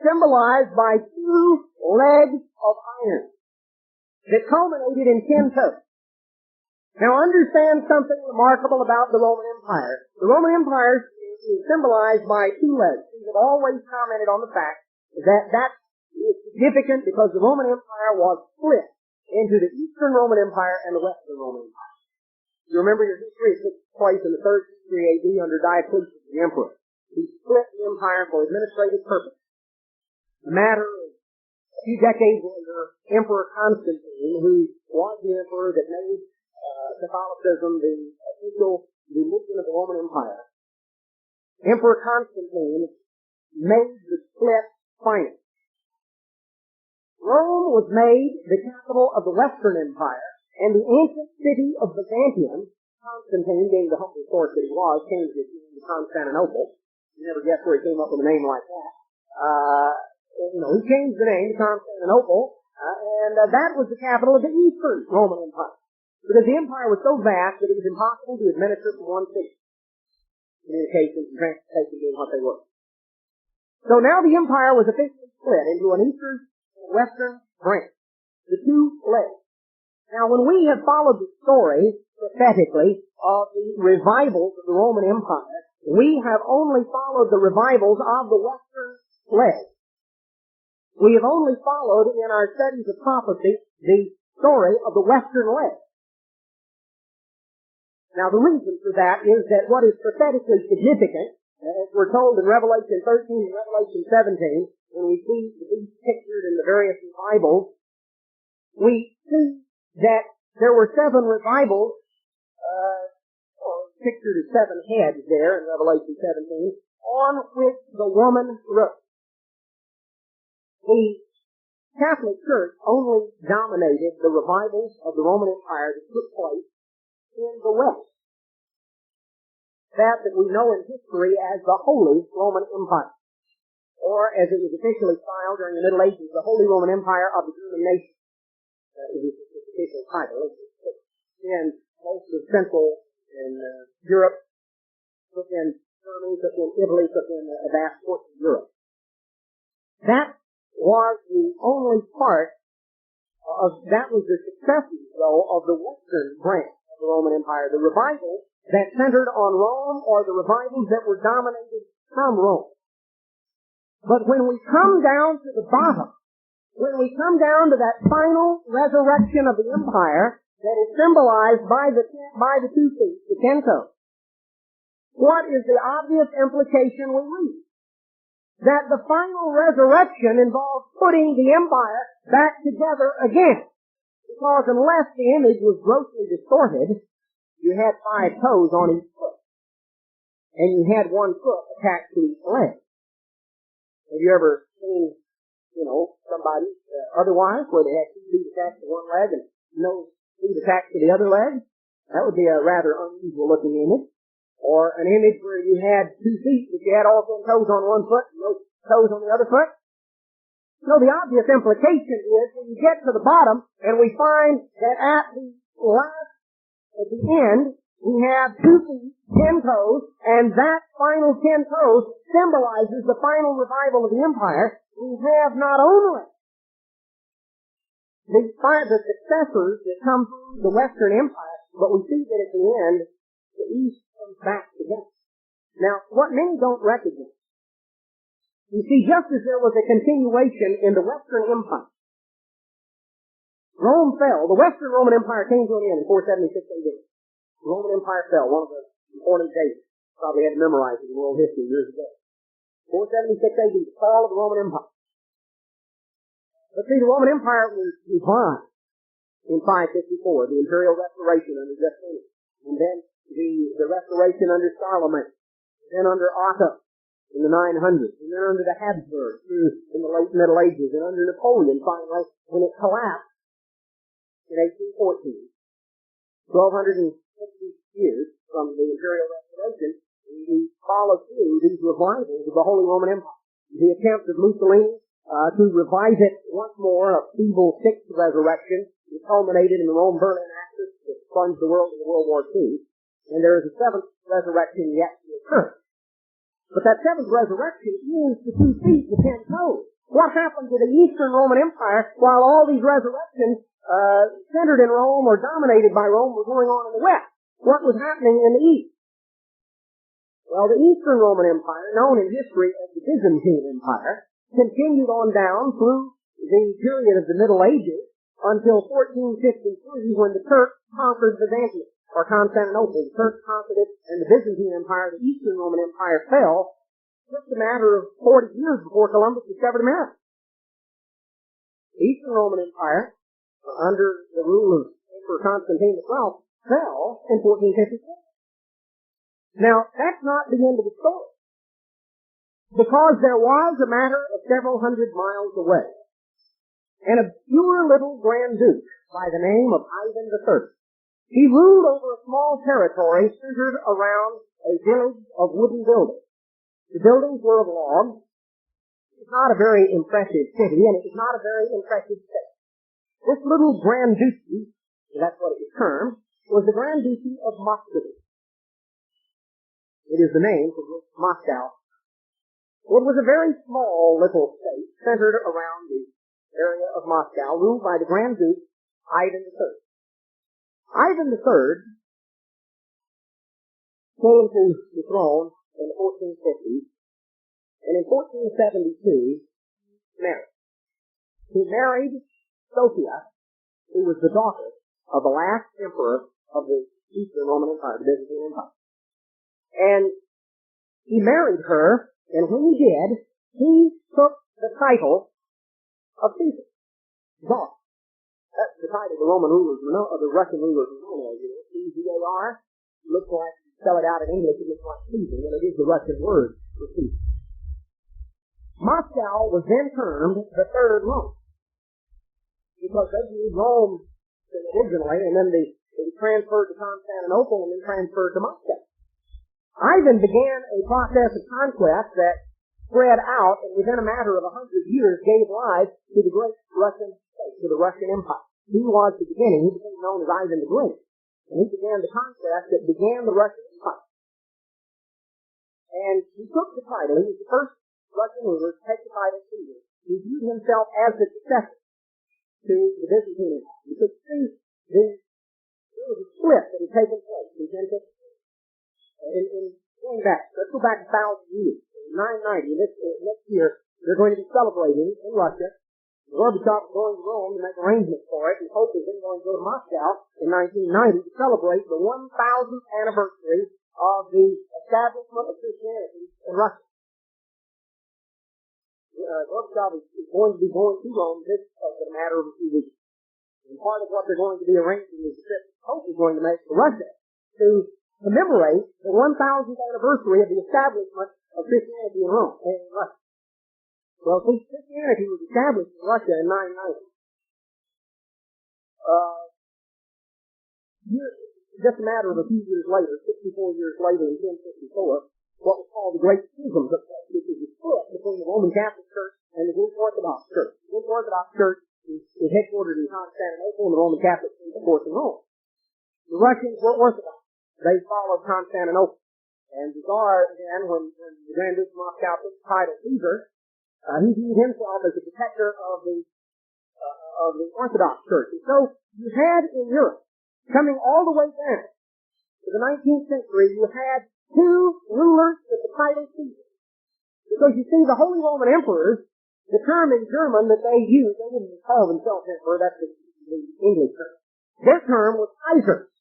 symbolized by two legs of iron that culminated in 10 toes. Now understand something remarkable about the Roman Empire. The Roman Empire is symbolized by two legs. We have always commented on the fact that that is significant because the Roman Empire was split into the Eastern Roman Empire and the Western Roman Empire. You remember your history, it took place in the 3rd century A.D. under Diocletian, the emperor. He split the empire for administrative purposes. A matter of a few decades later, Emperor Constantine, who was the emperor that made Catholicism the official religion of the Roman Empire, Emperor Constantine made the split final. Rome was made the capital of the Western Empire, and the ancient city of Byzantium, Constantine, being the humble source that he was, changed its name to Constantinople. You never guess where he came up with a name like that. He changed the name to Constantinople, and that was the capital of the Eastern Roman Empire. Because the empire was so vast that it was impossible to administer from one city. Communications and transportation being what they were. So now the empire was officially split into an Eastern and Western branch. The two legs. Now when we have followed the story, prophetically, of the revivals of the Roman Empire, we have only followed the revivals of the Western leg. We have only followed in our studies of prophecy the story of the Western leg. Now the reason for that is that what is prophetically significant, as we're told in Revelation 13 and Revelation 17, when we see these pictured in the various revivals, we see that there were 7 revivals, pictured as 7 heads there in Revelation 17, on which the woman rode. The Catholic Church only dominated the revivals of the Roman Empire that took place in the West. That we know in history as the Holy Roman Empire. Or, as it was officially styled during the Middle Ages, the Holy Roman Empire of the German nation. It was its official title. In most of Central and Europe, took in Germany, took in Italy, took in a vast portion of Europe. That was the only part that was the successes, though, of the Western branch of the Roman Empire. The revivals that centered on Rome, or the revivals that were dominated from Rome. But when we come down to the bottom, when we come down to that final resurrection of the empire that is symbolized by the 2 feet, the 10 toes, what is the obvious implication we read? That the final resurrection involves putting the empire back together again. Because unless the image was grossly distorted, you had 5 toes on each foot. And you had 1 foot attached to each leg. Have you ever seen, somebody otherwise, where they had 2 feet attached to one leg and no feet attached to the other leg? That would be a rather unusual looking image. Or an image where you had 2 feet, but you had all 10 toes on one foot and no toes on the other foot. No, the obvious implication is when you get to the bottom and we find that at the end, we have 2 feet, 10 toes, and that final 10 toes symbolizes the final revival of the empire. We have not only the successors that come through the Western Empire, but we see that at the end, the East comes back together. Now, what many don't recognize, you see, just as there was a continuation in the Western Empire, Rome fell. The Western Roman Empire came to an end in 476 AD. The Roman Empire fell, one of the important dates. Probably had to memorize it in world history years ago. 476 AD, the fall of the Roman Empire. But see, the Roman Empire was revived in 554, the Imperial Restoration under Justinian. And then the Restoration under Charlemagne. Then under Otto in the 900s. And then under the Habsburgs in the late Middle Ages. And under Napoleon, finally, when it collapsed in 1814. 1,250 years from the Imperial Restoration, we follow through these revivals of the Holy Roman Empire. The attempt of Mussolini to revive it once more, a feeble sixth resurrection, it culminated in the Rome-Berlin Axis that plunged the world into World War II. And there is a 7th resurrection yet to occur. But that 7th resurrection is the 2 feet, the 10 toes. What happened to the Eastern Roman Empire while all these resurrections centered in Rome or dominated by Rome were going on in the West? What was happening in the East? Well, the Eastern Roman Empire, known in history as the Byzantine Empire, continued on down through the period of the Middle Ages until 1453, when the Turks conquered Byzantium, or Constantinople. The Turks conquered it, and the Byzantine Empire, the Eastern Roman Empire, fell just a matter of 40 years before Columbus discovered America. The Eastern Roman Empire, under the rule of Emperor Constantine XII, fell in 1454. Now, that's not the end of the story, because there was a matter of several hundred miles away an obscure little Grand Duke by the name of Ivan III. He ruled over a small territory centered around a village of wooden buildings. The buildings were of logs. It was not a very impressive city, and it was not a very impressive state. This little Grand Duchy, that's what it was termed, was the Grand Duchy of Muscovy. It is the name for Moscow. It was a very small little state centered around the area of Moscow, ruled by the Grand Duke Ivan III. Ivan III came to the throne in the 1450s, and in 1472 married. He married Sophia, who was the daughter of the last emperor of the Eastern Roman Empire, the Byzantine Empire. And he married her, and when he did, he took the title of Caesar, Czar. That's the title the Roman rulers were known, or the Russian rulers were known as. C-Z-A-R. Looks like, you spell it out in English, it looks like Caesar, and it is the Russian word for Caesar. Moscow was then termed the Third Rome, because they used Rome originally, and then they transferred to Constantinople, and then transferred to Moscow. Ivan began a process of conquest that spread out, and within a matter of 100 years gave rise to the great Russian state, to the Russian Empire. He was the beginning. He became known as Ivan the Great. And he began the conquest that began the Russian Empire. And he took the title. He was the first Russian ruler to take the title of Caesar. He viewed himself as the successor to the Byzantine Empire. You could see there was a split that had taken place in 1050. In going back, let's go back 1,000 years. In 990, next year, they're going to be celebrating in Russia. Gorbachev is going to Rome to make arrangements for it, and Pope is then going to go to Moscow in 1990 to celebrate the 1,000th anniversary of the establishment of Christianity in Russia. Gorbachev is going to be going to Rome just in a matter of a few weeks. And part of what they're going to be arranging is the trip Pope is going to make to Russia to commemorate the 1,000th anniversary of the establishment of Christianity in Rome, in Russia. Well, since Christianity was established in Russia in 990, just a matter of a few years later, 64 years later in 1054, what was called the Great Schism took place, which is a split between the Roman Catholic Church and the Greek Orthodox Church. The Greek Orthodox Church is headquartered in Constantinople, and the Roman Catholic Church, of course, in Rome. The Russians were Orthodox. They followed Constantinople. And the Tsar, again, when the Grand Duke of Moscow took the title Caesar, he viewed himself as the protector of the Orthodox Church. And so you had in Europe, coming all the way down to the 19th century, you had two rulers with the title Caesar. Because you see, the Holy Roman Emperors, the term in German that they used, they didn't call themselves emperor, that's the English term. Their term was Kaiser,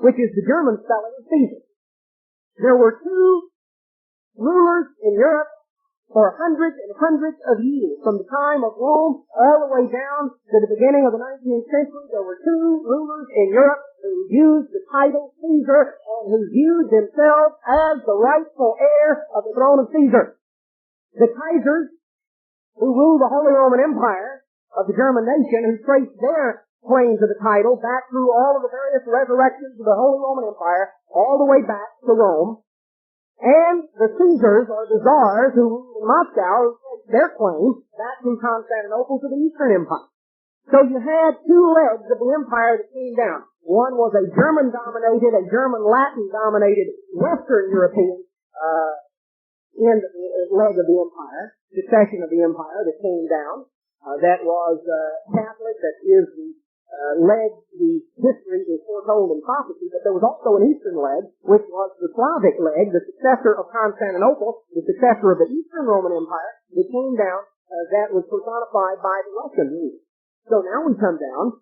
which is the German spelling of Caesar. There were two rulers in Europe for hundreds and hundreds of years. From the time of Rome all the way down to the beginning of the 19th century, there were two rulers in Europe who used the title Caesar and who viewed themselves as the rightful heir of the throne of Caesar. The Kaisers, who ruled the Holy Roman Empire of the German nation, who traced their claim to the title back through all of the various resurrections of the Holy Roman Empire, all the way back to Rome, and the Caesars, or the Tsars, who ruled in Moscow, who traced their claim back from Constantinople to the Eastern Empire. So you had two legs of the empire that came down. One was a German-dominated, a German-Latin-dominated Western European end leg of the empire, succession of the empire that came down, that was Catholic, that is the leg, the history is foretold in prophecy, but there was also an eastern leg, which was the Slavic leg, the successor of Constantinople, the successor of the Eastern Roman Empire, that came down, that was personified by the Russian rule. So now we come down,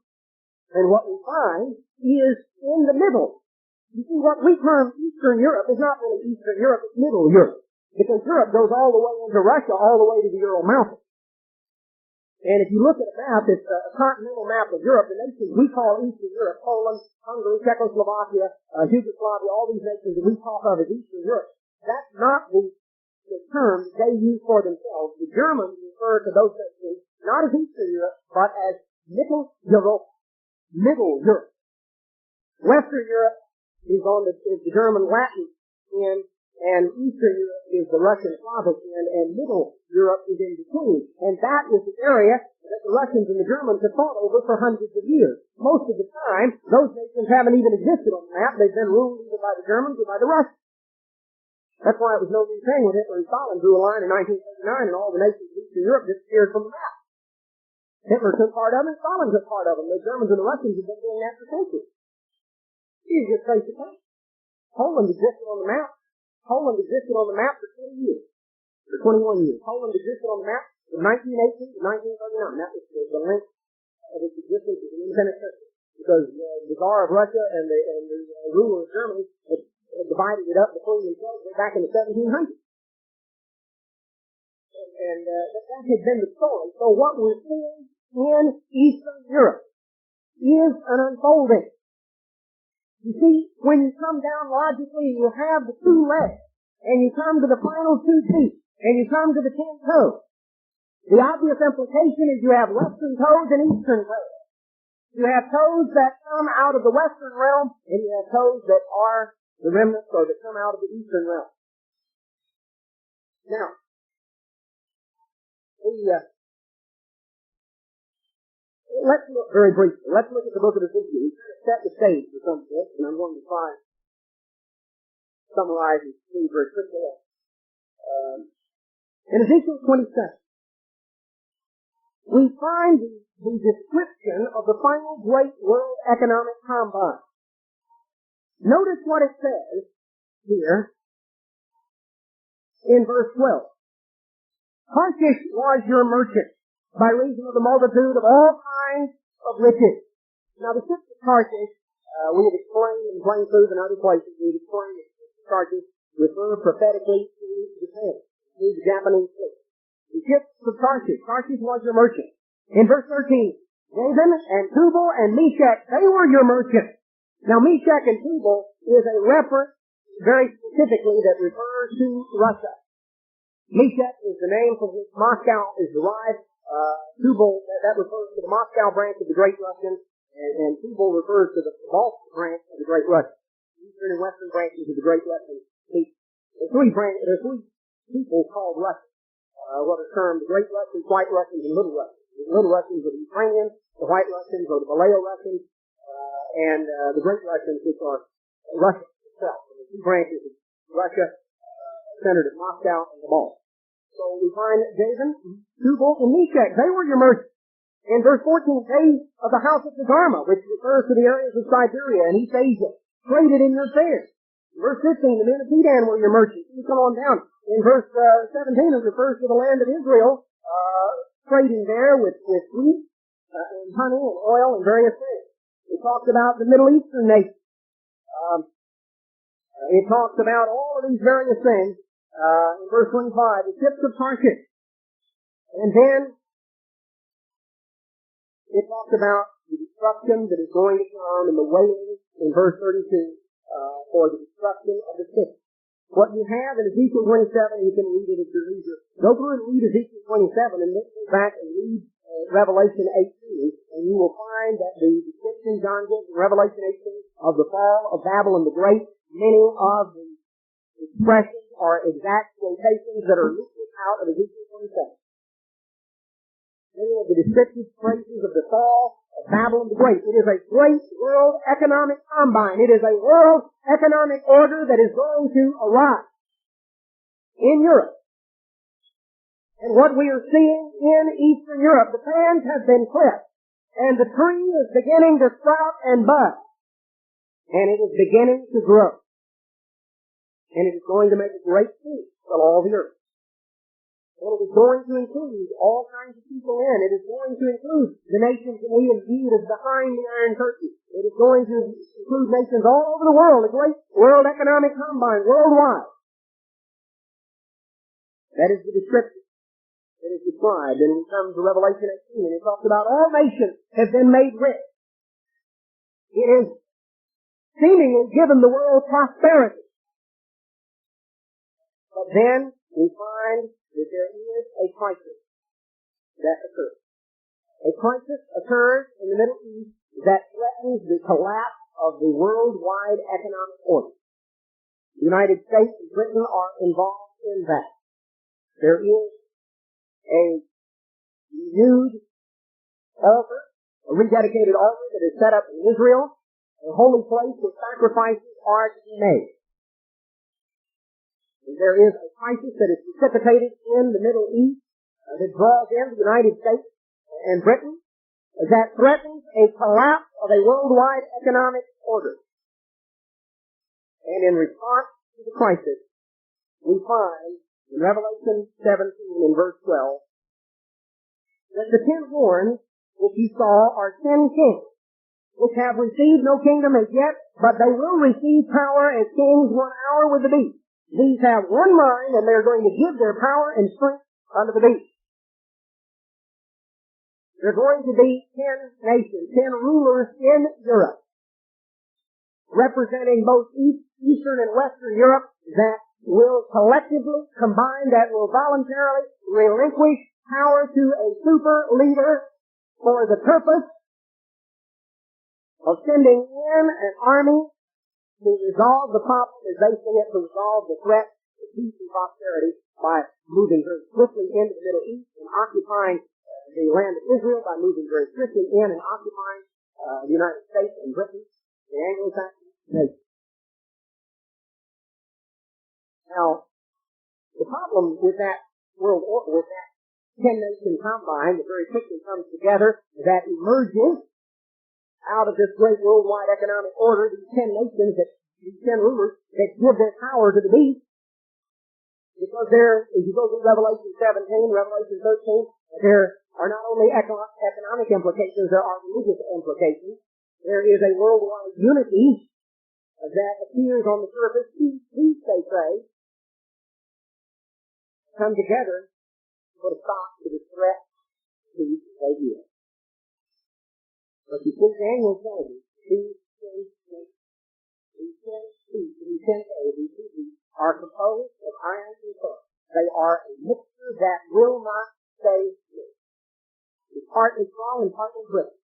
and what we find is in the middle. You see, what we term Eastern Europe is not really Eastern Europe, it's Middle Europe. Because Europe goes all the way into Russia, all the way to the Ural Mountains. And if you look at a map, it's a continental map of Europe. The nations we call Eastern Europe, Poland, Hungary, Czechoslovakia, Yugoslavia, all these nations that we talk of as Eastern Europe. That's not the term they use for themselves. The Germans refer to those nations not as Eastern Europe, but as Middle Europe. Middle Europe. Western Europe is the German Latin end, and Eastern Europe is the Russian Slavic end, and Middle Europe is in between. And that is the area that the Russians and the Germans have fought over for hundreds of years. Most of the time, those nations haven't even existed on the map. They've been ruled either by the Germans or by the Russians. That's why it was no new thing when Hitler and Stalin drew a line in 1939 and all the nations of Eastern Europe disappeared from the map. Hitler took part of it, Stalin took part of it. The Germans and the Russians have been doing that for centuries. You just face the fact. Poland existed on the map. Poland existed on the map for 20 years. For 21 years. Poland existed on the map from 1918 to 1939. That was the length of its existence as an independent country. Because the Tsar of Russia and the ruler of Germany had divided it up between themselves back in the 1700s. And that had been the story. So what we're seeing in Eastern Europe is an unfolding. You see, when you come down logically, you have the two legs, and you come to the final 2 feet, and you come to the 10 toes. The obvious implication is you have western toes and eastern toes. You have toes that come out of the western realm, and you have toes that are the remnants or that come out of the eastern realm. Now, let's look very briefly. Let's look at the book of Ezekiel. We kind of set the stage for some of this, and I'm going to try and summarize and see very quickly. In Ezekiel 27, we find the description of the final great world economic combine. Notice what it says here in verse 12. Tarshish was your merchant by reason of the multitude of all kinds of riches. Now the ships of Tarshish, we have explained in Plain Food and other places, we have explained that ships of Tarshish refer prophetically to Japan, to the Japanese fleet. The ships of Tarshish, Tarshish was your merchant. In verse 13, Javan and Tubal and Meshach, they were your merchants. Now Meshach and Tubal is a reference very specifically that refers to Russia. Meshach is the name from which Moscow is derived. Tubal, that refers to the Moscow branch of the Great Russian, and Tubal refers to the Baltic branch of the Great Russian. Eastern and Western branches of the Great Russian. There are three people called Russians. What are termed the Great Russians, White Russians, and Little Russians. The Little Russians are the Ukrainians, the White Russians are the Malay-Russians, and the Great Russians, which are Russia itself. And the two branches of Russia centered at Moscow and the Baltic. So we find Javan, Tubal, and Meshach. They were your merchants. In verse 14, they of the house of Dharma, which refers to the areas of Siberia and East Asia, traded in your fairs. In verse 15, the men of Dedan were your merchants. You come on down. In verse 17, it refers to the land of Israel, trading there with wheat and honey and oil and various things. It talks about the Middle Eastern nations. It talks about all of these various things. In verse 25, the ships of Tarshish. And then it talks about the destruction that is going to come and the wailing in verse 32 for the destruction of the city. What you have in Ezekiel 27, you can read it at your leisure. Go through and read Ezekiel 27 and then go back and read Revelation 18, and you will find that the description John gives in Revelation 18 of the fall of Babylon the Great, many of the expressions are exact quotations that are lifted out of Ezekiel 27. Many of the descriptive phrases of the fall of Babylon the Great. It is a great world economic combine. It is a world economic order that is going to arise. in Europe. And what we are seeing in Eastern Europe, the fans have been clipped, and the tree is beginning to sprout and bud, and it is beginning to grow. And it is going to make a great peace for all the earth. And it is going to include all kinds of people in. It is going to include the nations that we have viewed as behind the Iron Curtain. It is going to include nations all over the world, a great world economic combine worldwide. That is the description that is described. And we come to Revelation 18, and it talks about all nations have been made rich. It is seemingly given the world prosperity. But then we find that there is a crisis that occurs. A crisis occurs in the Middle East that threatens the collapse of the worldwide economic order. The United States and Britain are involved in that. There is a renewed altar, a rededicated altar that is set up in Israel, a holy place where sacrifices are to be made. And there is a crisis that is precipitated in the Middle East that draws in the United States and Britain that threatens a collapse of a worldwide economic order. And in response to the crisis, we find in Revelation 17 in verse 12 that the 10 horns which you saw are 10 kings, which have received no kingdom as yet, but they will receive power as kings 1 hour with the beast. These have one mind, and they're going to give their power and strength unto the beast. There are going to be 10 nations, 10 rulers in Europe, representing both Eastern and Western Europe, that will collectively combine, that will voluntarily relinquish power to a super leader for the purpose of sending in an army to resolve the problem, as they see it, to resolve the threat to peace and prosperity by moving very swiftly into the Middle East and occupying the land of Israel, by moving very swiftly in and occupying the United States and Britain, the Anglo-Saxon nation. Now, the problem with that world order, with that 10-nation combine that very quickly comes together, that emerges out of this great worldwide economic order, these 10 nations, these 10 rulers, that give their power to the beast, because there, as you go through Revelation 17, Revelation 13, there are not only economic implications, there are religious implications. There is a worldwide unity that appears on the surface. Peace, they say, come together to put a stop to the threat to peace they give. But you see, Daniel tells you, these 10 are composed of iron and coal. They are a mixture that will not stay good. It's partly strong and partly brittle.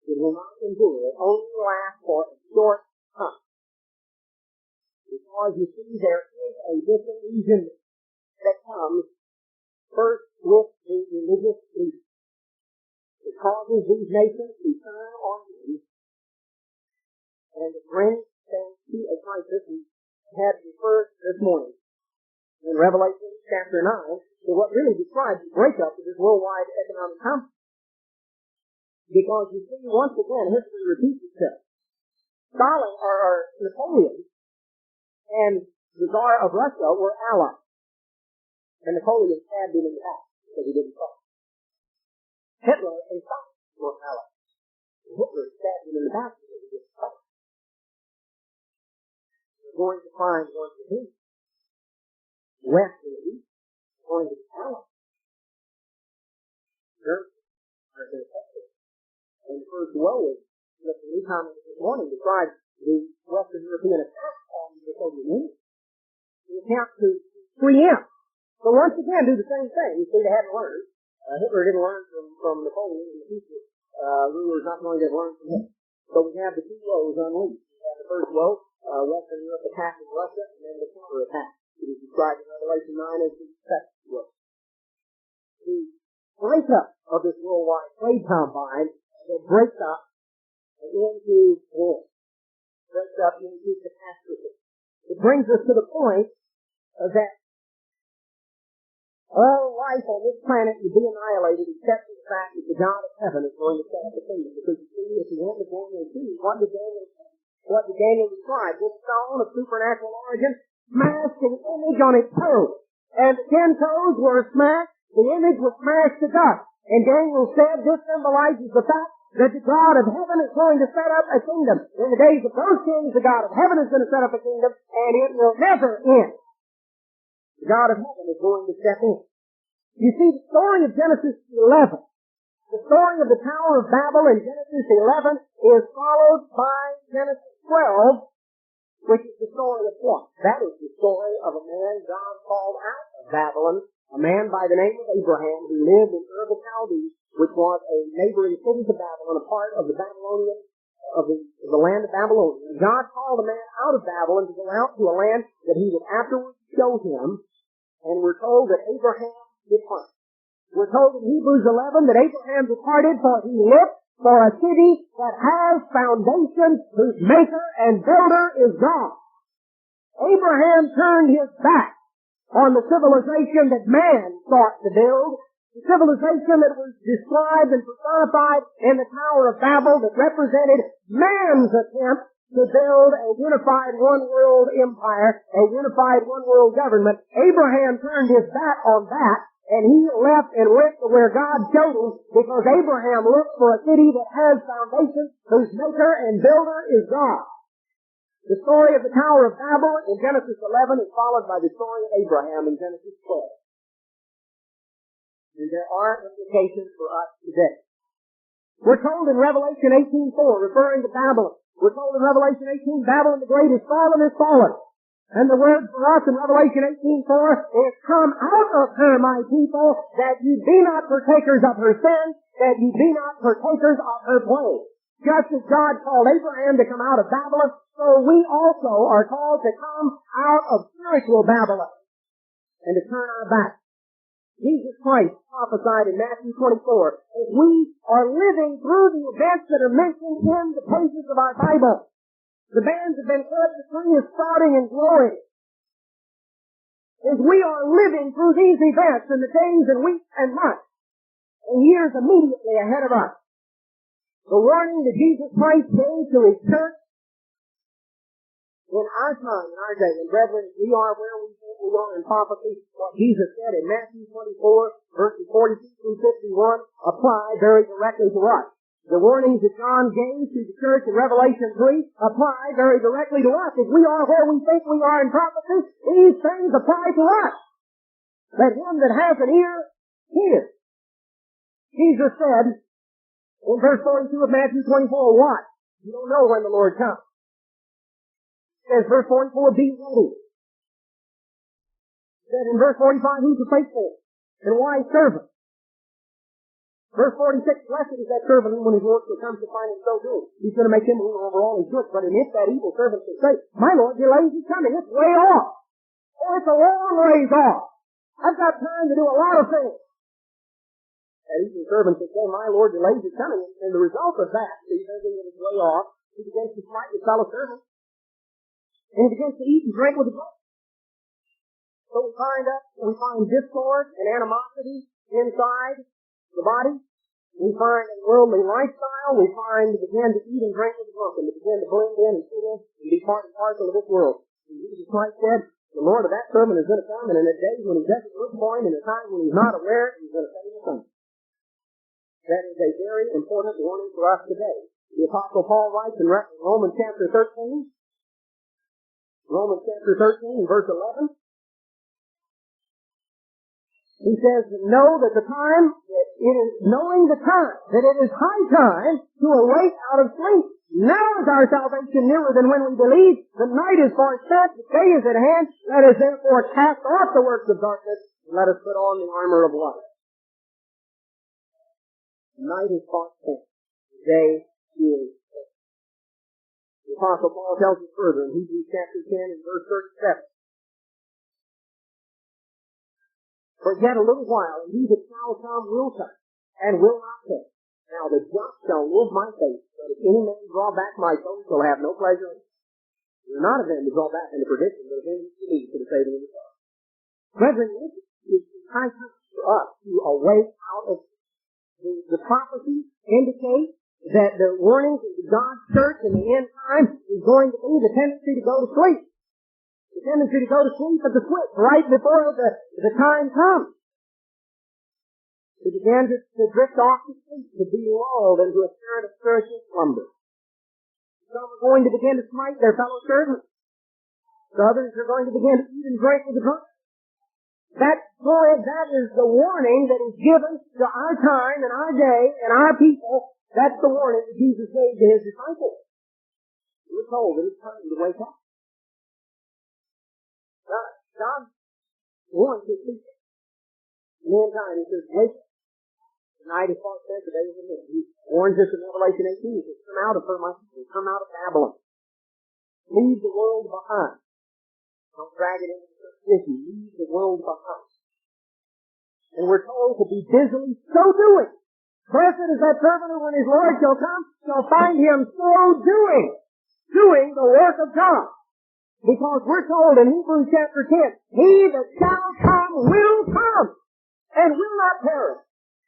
It will not endure. It only lasts for a short time. Because you see, there is a disillusionment that comes first with the religious leaders. It causes these nations to turn on them, and it brings things to a crisis. We had referred this morning in Revelation chapter 9 to what really describes the breakup of this worldwide economic complex. Because you see, once again, history repeats itself. Stalin, or Napoleon, and the Tsar of Russia were allies. And Napoleon stabbed him in the back because he didn't fight. Hitler and Stalin were allies. Hitler stabbed him in the back because he didn't fight. We're going to find once again, West and East are going to be allies. Germany are going to fight. And the first woe is that the new comment this morning describes the Western European attack on the Soviet Union. The attempt to preempt. So once again, do the same thing. You see, they hadn't learned. Hitler didn't learn from Napoleon, and the future rulers not going to learn from him. So we have the two woes unleashed. We have the first woe, Western Europe attacking Russia, and then the counterattack. It is described in Revelation 9 as the second woe. The breakup of this worldwide trade combine that breaks up into war, breaks up into catastrophe. It brings us to the point that all life on this planet would be annihilated except for the fact that the God of heaven is going to set up a kingdom. Because you see, at the end of Daniel 2, what did Daniel describe? This stone of supernatural origin smashed an image on its toes. And the 10 toes were smashed, the image was smashed to dust. And Daniel said this symbolizes the fact that the God of heaven is going to set up a kingdom. In the days of those kings, the God of heaven is going to set up a kingdom, and it will never end. The God of heaven is going to step in. You see, the story of Genesis 11, the story of the Tower of Babel in Genesis 11 is followed by Genesis 12, which is the story of what? That is the story of a man God called out of Babylon, a man by the name of Abraham who lived in Ur of the Chaldees, which was a neighboring city to Babylon, a part of the Babylonian, of the land of Babylonia. And God called a man out of Babylon to go out to a land that he would afterwards show him, and we're told that Abraham departed. We're told in Hebrews 11 that Abraham departed, for he looked for a city that has foundations, whose maker and builder is God. Abraham turned his back on the civilization that man sought to build, the civilization that was described and personified in the Tower of Babel that represented man's attempt to build a unified one-world empire, a unified one-world government. Abraham turned his back on that, and he left and went to where God showed him, because Abraham looked for a city that has foundations, whose maker and builder is God. The story of the Tower of Babel in Genesis 11 is followed by the story of Abraham in Genesis 12. And there are implications for us today. We're told in Revelation 18:4, referring to Babylon, we're told in Revelation 18, Babylon the Great is fallen, is fallen. And the word for us in Revelation 18:4 is, come out of her, my people, that ye be not partakers of her sin, that ye be not partakers of her plague. Just as God called Abraham to come out of Babylon, so we also are called to come out of spiritual Babylon and to turn our back. Jesus Christ prophesied in Matthew 24, as we are living through the events that are mentioned in the pages of our Bible. The bands have been cut, the tree is sprouting in glory. As we are living through these events in the days and weeks and months and years immediately ahead of us, the warning that Jesus Christ gave to His church in our time, in our day, and brethren, we are where we think we are in prophecy. What Jesus said in Matthew 24, verses 42 through 51, apply very directly to us. The warnings that John gave to the church in Revelation 3 apply very directly to us. If we are where we think we are in prophecy, these things apply to us. Let him that has an ear, hear. Jesus said in verse 42 of Matthew 24, watch. You don't know when the Lord comes. Says verse 44, be ready. Said in verse 45, who's the faithful and wise servant? Verse 46, blessed is that servant whom when his Lord shall come to find him so doing. He's going to make him ruler over all his goods. But if that evil servant shall say, my Lord delays his coming, it's way off. Oh, it's a long ways off. I've got time to do a lot of things. That evil servant shall say, my Lord delays his coming. And the result of that, he's thinking that it's way off, he begins to smite his fellow servants. And he begins to eat and drink with the drunk. So we find discord and animosity inside the body. We find a worldly lifestyle. We begin to eat and drink with the drunk, and to begin to blend in and fit in and be part and parcel of this world. And Jesus Christ said, the Lord of that servant is going to come, and in the days when he doesn't look for him, in the time when he's not aware, he's going to say the same. That is a very important warning for us today. The Apostle Paul writes in Romans chapter 13, verse 11, he says, know that knowing the time, that it is high time to awake out of sleep. Now is our salvation nearer than when we believed. The night is far spent, the day is at hand. Let us therefore cast off the works of darkness, and let us put on the armor of light. The night is far spent, the day is spent. The Apostle Paul tells us further in Hebrews chapter 10 and verse 37. For yet a little while, and he that shall come will come, and will not come. Now the just shall live by faith, but if any man draw back, my soul shall have no pleasure in it. There are not of them to draw back into perdition, but of him who believes to the saving of the soul. Brethren, this is high time for us to awake out of the prophecies indicate that the warnings of God's church in the end time is going to be the tendency to go to sleep. The tendency to go to sleep at the switch right before the time comes. To begin to drift off to sleep, to be lulled into a spirit of spiritual slumber. Some are going to begin to smite their fellow servants. Others are going to begin to eat and drink with the drunk. That is the warning that is given to our time and our day and our people. That's the warning that Jesus gave to His disciples. We're told that it's time to wake up. God warns His people. In the end time, He says, wake up. The night is far spent, the day is near. He warns us in Revelation 18. He says, come out of her, my people. Come out of Babylon. Leave the world behind. Don't drag it into the church with you. Leave the world behind. And we're told to be busily so doing. Blessed is that servant who, when his Lord shall come, shall find him so doing the work of God. Because we're told in Hebrews chapter 10, he that shall come will come and will not perish.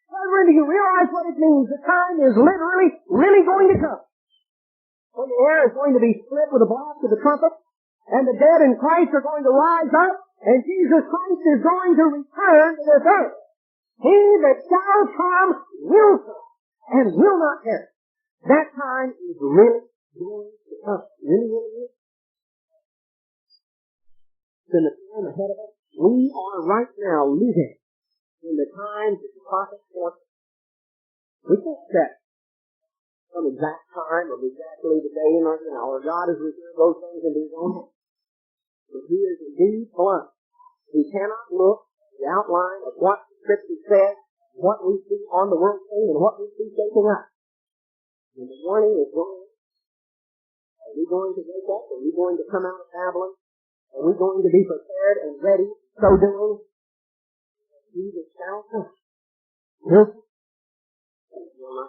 Brethren, do you realize what it means? The time is literally, really going to come. When the air is going to be split with the blast of the trumpet, and the dead in Christ are going to rise up, and Jesus Christ is going to return to this earth. He that shall come will come, and will not perish. That time is really going to come. Really, really is. In the time ahead of us, we are right now living in the times that the prophets forecast. We can't set some exact time or exactly the day and the hour. God has reserved those things into His own hands. But He is indeed blind. He cannot look at the outline of what the Scripture says, what we see on the world scene, and what we see shaping up. And the warning is going. Are we going to wake up? Are we going to come out of Babylon? Are we going to be prepared and ready, so doing? He that shall come will come.